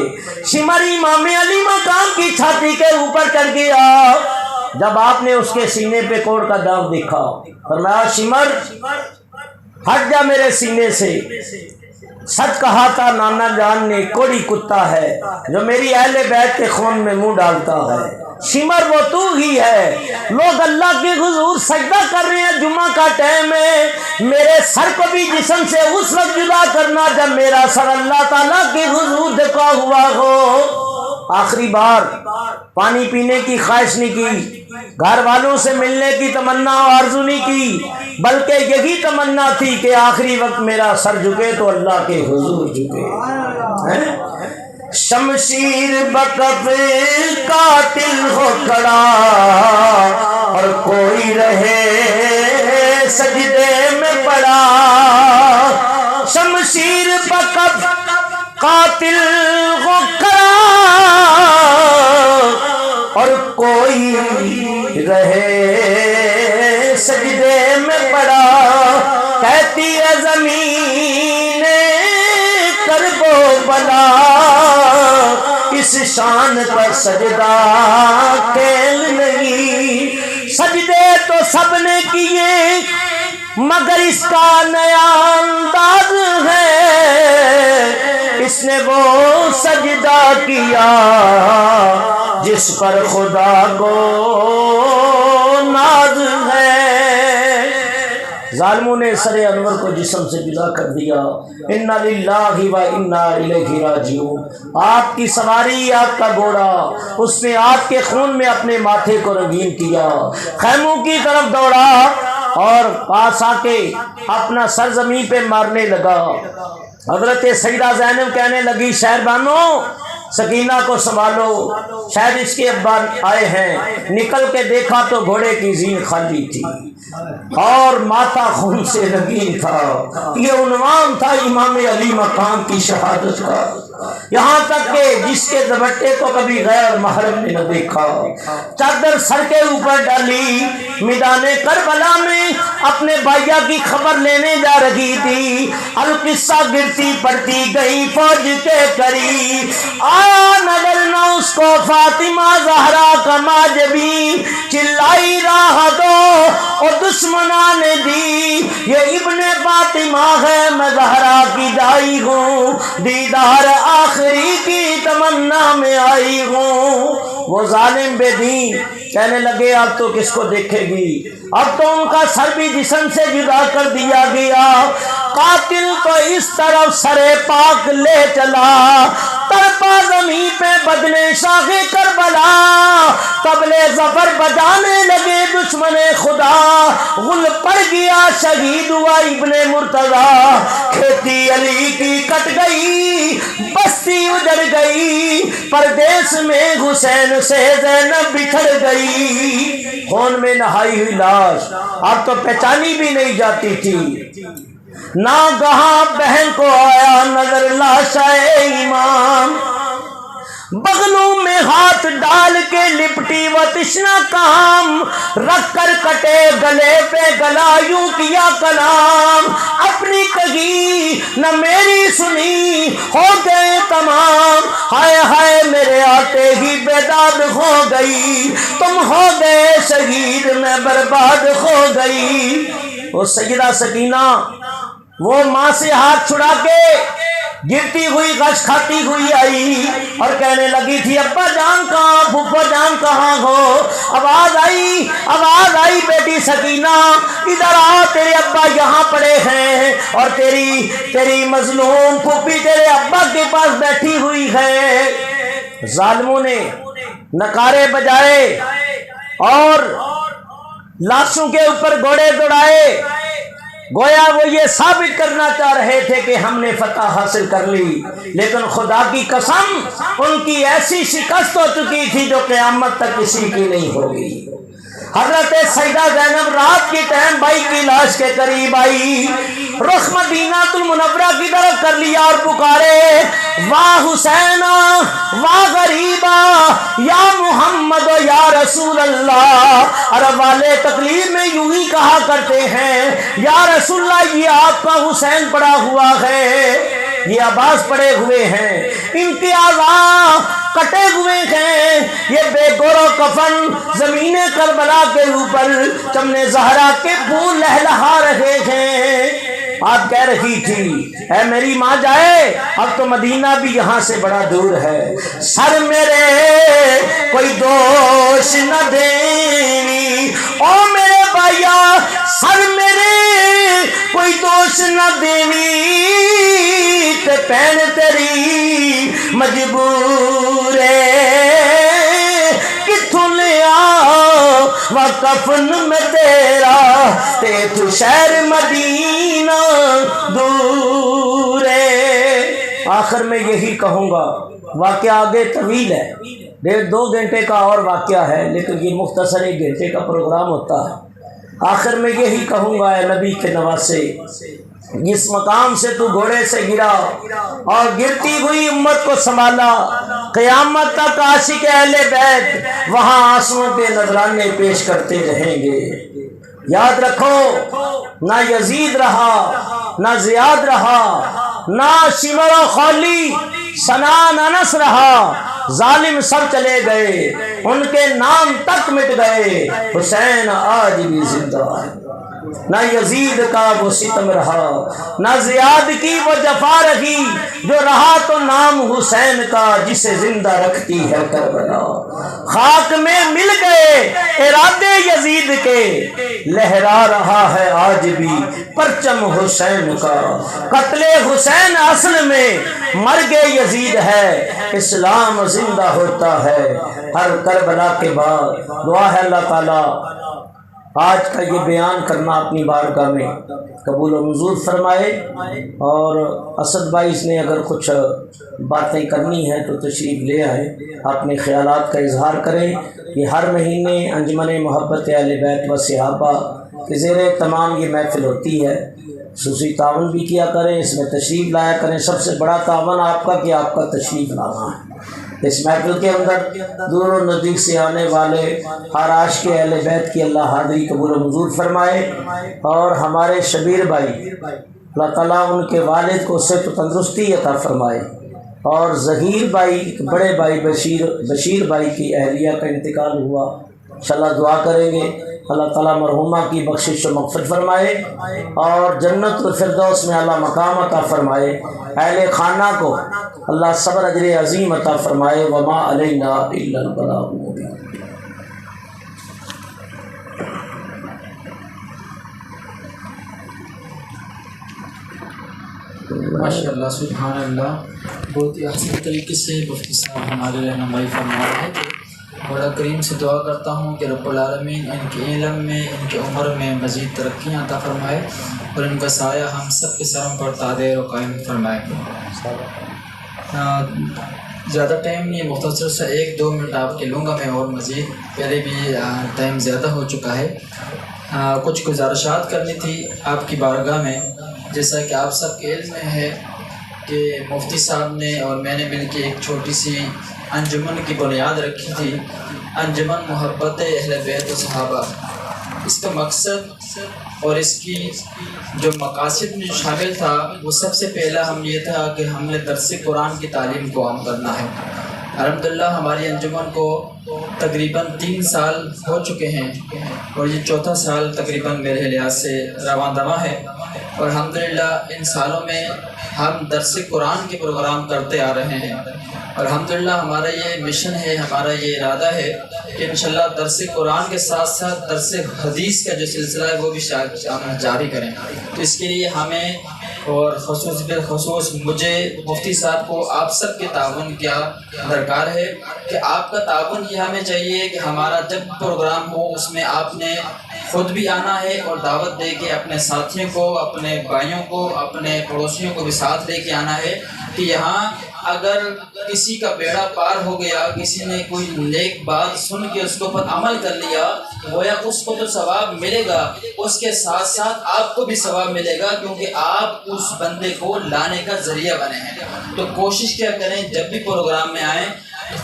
شمر امام علی مقام کی چھاتی کے اوپر چڑھ گیا، جب آپ نے اس کے سینے پہ کوڑ کا داغ دیکھا فرمایا شمر ہٹ جا میرے سینے سے، سچ کہا تھا نانا جان نے، کوڑی کتا ہے جو میری اہل بیت کے خون میں منہ ڈالتا ہے، شمر وہ تو ہی ہے۔ لوگ اللہ کے حضور سجدہ کر رہے ہیں، جمعہ کا ٹائم ہے، میرے سر کو بھی جسم سے اس وقت جدا کرنا جب میرا سر اللہ تعالیٰ کے حضور جھکا ہوا ہو۔ آخری بار پانی پینے کی خواہش نہیں کی، گھر والوں سے ملنے کی تمنا آرزو نہیں کی، بلکہ یہی تمنا تھی کہ آخری وقت میرا سر جھکے تو اللہ کے حضور جھکے۔ شمشیر بکف قاتل ہو کھڑا اور کوئی رہے سجدے میں پڑا، شمشیر بکف قاتل ہو کھڑا اور کوئی رہے سجدے میں پڑا، کہتی ہے زمین کرب و بلا اس شان پر سجدہ کیل نہیں، سجدے تو سب نے کیے مگر اس کا نیا انداز ہے، اس نے وہ سجدہ کیا جس پر خدا کو ناز ہے۔ ظالموں نے سر انور کو جسم سے جدا کر دیا، انا للہ و انا الیہ راجعون۔ آپ کی سواری، آپ کا گھوڑا، اس نے آپ کے خون میں اپنے ماتھے کو رنگین کیا، خیموں کی طرف دوڑا اور پاس آ کے اپنا سر زمین پہ مارنے لگا۔ حضرت سیدہ زینب کہنے لگی شہربانو سکینہ کو سنبھالو، شاید اس کے ابا آئے ہیں۔ نکل کے دیکھا تو گھوڑے کی زین خالی تھی اور ماتھا خون سے رنگین تھا۔ یہ عنوان تھا امام علی مقام کی شہادت کا، یہاں تک کہ جس کے دوپٹے کو کبھی غیر محرم نے نہ دیکھا، چادر سر کے اوپر ڈالی، میدان کربلا میں اپنے بھائیا کی خبر لینے جا رہی تھی، القصہ گرتی پڑتی گئی فوج کے قریب، آیا نظر نہ اس کو فاطمہ زہرا کا ماجبی، چلائی راہ دو اور دشمنان نے دی، یہ ابن فاطمہ ہے میں زہرا کی دائی ہوں، دیدار آخری کی تمنا میں آئی ہوں، وہ ظالم بے دین کہنے لگے اب تو کس کو دیکھے گی، اب تو ان کا سر بھی جسم سے جدا کر دیا گیا۔ قاتل تو اس طرف سرے پاک لے چلا، تڑپا زمین پہ بدنے شاہ کربلا، طبلِ ظفر بجانے لگے دشمن خدا، غل پڑ گیا شہید ہوا ابن مرتضیٰ۔ کھیتی علی کی کٹ گئی، بستی اجڑ گئی، پردیس میں حسین سے زینب بچھڑ گئی۔ خون میں نہائی ہوئی لاش اب تو پہچانی بھی نہیں جاتی تھی۔ ناگہاں بہن کو آیا نظر لاشا امام، بغلوں میں ہاتھ ڈال کے لپٹی وہ تشنا کام، رکھ کر کٹے گلے پہ گلا یوں کیا کلام، اپنی کہی نہ میری سنی ہو گئے تمام، ہائے ہائے میرے آتے ہی بیداد ہو گئی، تم ہو گئے شہید میں برباد ہو گئی۔ وہ سیدہ سکینہ وہ ماں سے ہاتھ چھڑا کے گرتی ہوئی غش کھاتی ہوئی آئی اور کہنے لگی تھی ابا جان کہاں، پھپھو جان کہاں ہو؟ آواز آئی بیٹی سکینہ ادھر آ، تیرے ابا یہاں پڑے ہیں اور تیری مظلوم پھوپھی تیرے ابا کے پاس بیٹھی ہوئی ہے۔ ظالموں نے نکارے بجائے اور لاشوں کے اوپر گھوڑے دوڑائے، گویا وہ یہ ثابت کرنا چاہ رہے تھے کہ ہم نے فتح حاصل کر لی، لیکن خدا کی قسم ان کی ایسی شکست ہو چکی تھی جو قیامت تک کسی کی نہیں ہوگی۔ حضرت سیدہ زینب رات کے ٹائم بھائی کی لاش کے قریب آئی، رخ مدینہ المنورہ کی طرف کر لیا اور پکارے واہ حسین واہ غریبا یا محمد و یا رسول اللہ۔ عرب والے تقلید میں یوں ہی کہا کرتے ہیں یا رسول اللہ یہ آپ کا حسین پڑا ہوا ہے، یہ عباس پڑے ہوئے ہیں، ان کے اعضاء کٹے ہوئے ہیں، یہ بے گور و کفن زمین کربلا کے اوپر چمن زہرا کے پھول لہلہا رہے ہیں۔ آپ کہہ رہی تھی اے میری ماں جائے، اب تو مدینہ بھی یہاں سے بڑا دور ہے، سر میرے کوئی دوش نہ دینی، او میرے بھائیا سر میرے کوئی دوش نہ دینی، تے پین تیری مجبور کتھوں لیا وقفن میں تیرا، تے تو شہر مدینہ دور ہے۔ آخر میں یہی کہوں گا، واقعہ آگے طویل ہے، 1.5-2 گھنٹے کا اور واقعہ ہے، لیکن یہ مختصر 1 گھنٹے کا پروگرام ہوتا ہے۔ آخر میں یہی کہوں گا اے نبی کے نواسے، جس مقام سے تو گھوڑے سے گرا اور گرتی ہوئی امت کو سنبھالا، قیامت تک عاشق اہل بیت وہاں آنسوؤں کے نذرانے پیش کرتے رہیں گے۔ یاد رکھو نہ یزید رہا، نہ زیاد رہا، نہ شمر و خولی، سنان انس رہا، ظالم سب چلے گئے، ان کے نام تک مٹ گئے، حسین آج بھی زندہ ہے۔ نہ یزید کا وہ ستم رہا، نہ زیاد کی وہ جفا رہی، جو رہا تو نام حسین کا جسے زندہ رکھتی ہے کربلا۔ خاک میں مل گئے ارادے یزید کے، لہرا رہا ہے آج بھی پرچم حسین کا۔ قتل حسین اصل میں مرگ یزید ہے، اسلام زندہ ہوتا ہے ہر کربلا کے بعد۔ دعا ہے اللہ تعالیٰ آج کا یہ بیان کرنا اپنی بارگاہ میں قبول و منظور فرمائے، اور اسد بھائی نے اگر کچھ باتیں کرنی ہیں تو تشریف لے آئے، اپنے خیالات کا اظہار کریں۔ یہ ہر مہینے انجمن محبت اہل بیت و صحابہ کے زیر تمام یہ محفل ہوتی ہے، خصوصی تعاون بھی کیا کریں، اس میں تشریف لایا کریں۔ سب سے بڑا تعاون آپ کا کہ آپ کا تشریف لانا ہے۔ اس محفل کے اندر دور و نزدیک سے آنے والے ہر عاشق اہل بیت کی اللہ حاضری قبول و منظور فرمائے، اور ہمارے شبیر بھائی اللہ تعالیٰ ان کے والد کو صحت و تندرستی عطا فرمائے، اور ظہیر بھائی بڑے بھائی بشیر بھائی کی اہلیہ کا انتقال ہوا، انشاءاللہ دعا کریں گے اللہ تعالیٰ مرحومہ کی بخشش و مغفرت فرمائے اور جنت الفردوس میں اللہ مقام عطا فرمائے، اہل خانہ کو اللہ صبر اجر عظیم عطا فرمائے۔ وما علینا الا البلاغ المبین۔ ماشاء اللہ، سبحان اللہ، بہت ہی احسن طریقے سے مفتی صاحب ہمارے رہنمائی فرما رہے تھے۔ مولا کریم سے دعا کرتا ہوں کہ رب العالمین ان کے علم میں، ان کی عمر میں مزید ترقیاں عطا فرمائے اور ان کا سایہ ہم سب کے سروں پر تادیر و قائم فرمائے۔ زیادہ ٹائم نہیں، مختصر سا 1-2 منٹ آپ کے لوں گا میں، اور مزید پہلے بھی ٹائم زیادہ ہو چکا ہے۔ کچھ گزارشات کرنی تھی آپ کی بارگاہ میں۔ جیسا کہ آپ سب کے علم میں ہے کہ مفتی صاحب نے اور میں نے مل کے ایک چھوٹی سی انجمن کی بنیاد رکھی تھی، انجمن محبت اہل بیت و صحابہ۔ اس کا مقصد اور اس کی جو مقاصد میں شامل تھا وہ سب سے پہلا ہم یہ تھا کہ ہم نے درس قرآن کی تعلیم کو عام کرنا ہے۔ الحمدللہ ہماری انجمن کو تقریباً 3 سال ہو چکے ہیں اور یہ 4تھا سال تقریباً میرے لحاظ سے رواں دواں ہے، اور الحمدللہ ان سالوں میں ہم درس قرآن کے پروگرام کرتے آ رہے ہیں۔ اور الحمدللہ ہمارا یہ مشن ہے، ہمارا یہ ارادہ ہے کہ انشاءاللہ درس قرآن کے ساتھ ساتھ درس حدیث کا جو سلسلہ ہے وہ بھی جاری کریں۔ تو اس کے لیے ہمیں اور بالخصوص مجھے، مفتی صاحب کو، آپ سب کے تعاون کیا درکار ہے کہ آپ کا تعاون یہ ہمیں چاہیے کہ ہمارا جب پروگرام ہو اس میں آپ نے خود بھی آنا ہے اور دعوت دے کے اپنے ساتھیوں کو، اپنے بھائیوں کو، اپنے پڑوسیوں کو بھی ساتھ لے کے آنا ہے کہ یہاں اگر کسی کا بیڑا پار ہو گیا، کسی نے کوئی نیک بات سن کے اس کے اوپر عمل کر لیا، گویا اس کو تو ثواب ملے گا، اس کے ساتھ ساتھ آپ کو بھی ثواب ملے گا، کیونکہ آپ اس بندے کو لانے کا ذریعہ بنے ہیں۔ تو کوشش کیا کریں جب بھی پروگرام میں آئیں،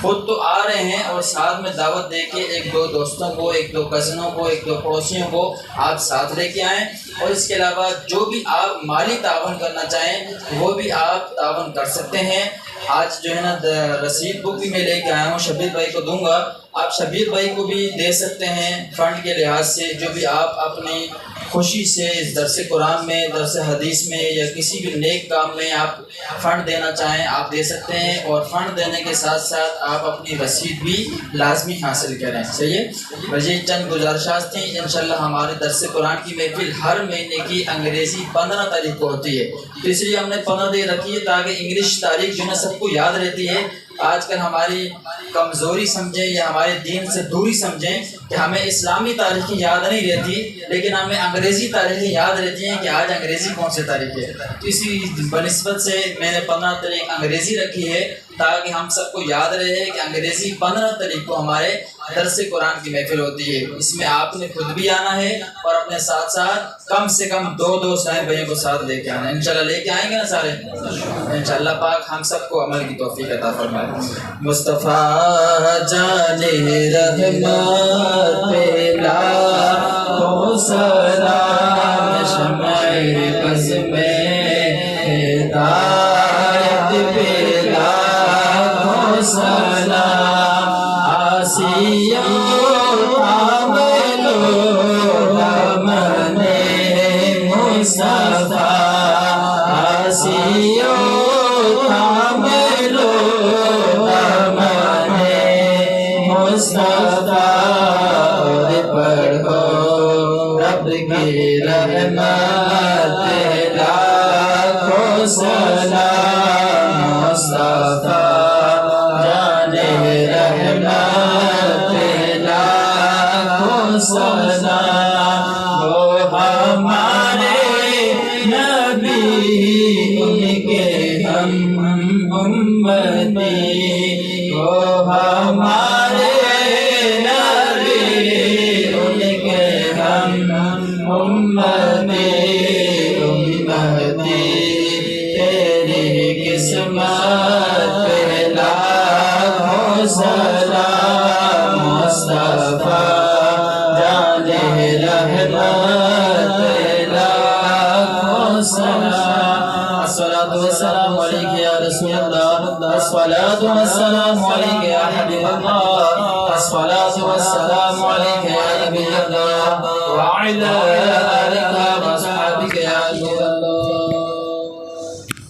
خود تو آ رہے ہیں اور ساتھ میں دعوت دے کے 1-2 دوستوں کو، 1-2 کزنوں کو، 1-2 پڑوسیوں کو آپ ساتھ لے کے آئیں، اور اس کے علاوہ جو بھی آپ مالی تعاون کرنا چاہیں وہ بھی آپ تعاون کر سکتے ہیں۔ آج جو ہے نا رسید بک بھی میں لے کے آیا ہوں، شبیر بھائی کو دوں گا، آپ شبیر بھائی کو بھی دے سکتے ہیں فنڈ کے لحاظ سے، جو بھی آپ اپنی خوشی سے درس قرآن میں، درس حدیث میں یا کسی بھی نیک کام میں آپ فنڈ دینا چاہیں آپ دے سکتے ہیں، اور فنڈ دینے کے ساتھ ساتھ آپ اپنی رسید بھی لازمی حاصل کریں۔ صحیح ہے، بس یہ چند گزارشات تھیں۔ انشاءاللہ ہمارے درس قرآن کی محفل ہر مہینے کی انگریزی 15 تاریخ کو ہوتی ہے، تو اس لیے ہم نے 15 دن رکھی ہے تاکہ انگلش تاریخ جو ہے سب کو یاد رہتی ہے۔ آج کل ہماری کمزوری سمجھیں یا ہمارے دین سے دوری سمجھیں کہ ہمیں اسلامی تاریخیں یاد نہیں رہتی، لیکن ہمیں انگریزی تاریخیں یاد رہتی ہیں کہ آج انگریزی کون سی تاریخ ہے۔ تو اسی بنسبت سے میں نے 15 تاریخ انگریزی رکھی ہے تاکہ ہم سب کو یاد رہے کہ انگریزی 15 تاریخ کو ہمارے درس قرآن کی محفل ہوتی ہے۔ اس میں آپ نے خود بھی آنا ہے اور اپنے ساتھ ساتھ کم سے کم 2 صاحب بھائیوں کو ساتھ لے کے آنا ہے۔ انشاءاللہ لے کے آئیں گے نا سارے؟ انشاءاللہ پاک ہم سب کو عمل کی توفیق عطا فرمائے۔ مصطفیٰ جان رحمت پہ لاکھوں سلام، شمع بز میں ہدایت پہ لاکھوں سلام، آسیوں عملو دامن مصطفیٰ، آسیوں عملو دامن مصطفیٰ، پڑھو رب کی رحمت لاکھوں سلام، مصطفیٰ جان رحمت لاکھوں سلام، وہ ہمارے نبی ان کے ہم امتی، وہ ہمارے نبی ان کے ہم امتی، امتی تیری قسمت پہ لاکھوں سلام، مصطفیٰ جان رحمت لاکھوں سلام، الصلاۃ والسلام عليك يا رسول الله الصلاة والسلام عليك يا حبيب الله الصلاة والسلام عليك يا نبي الله وعلى آلك وصحبك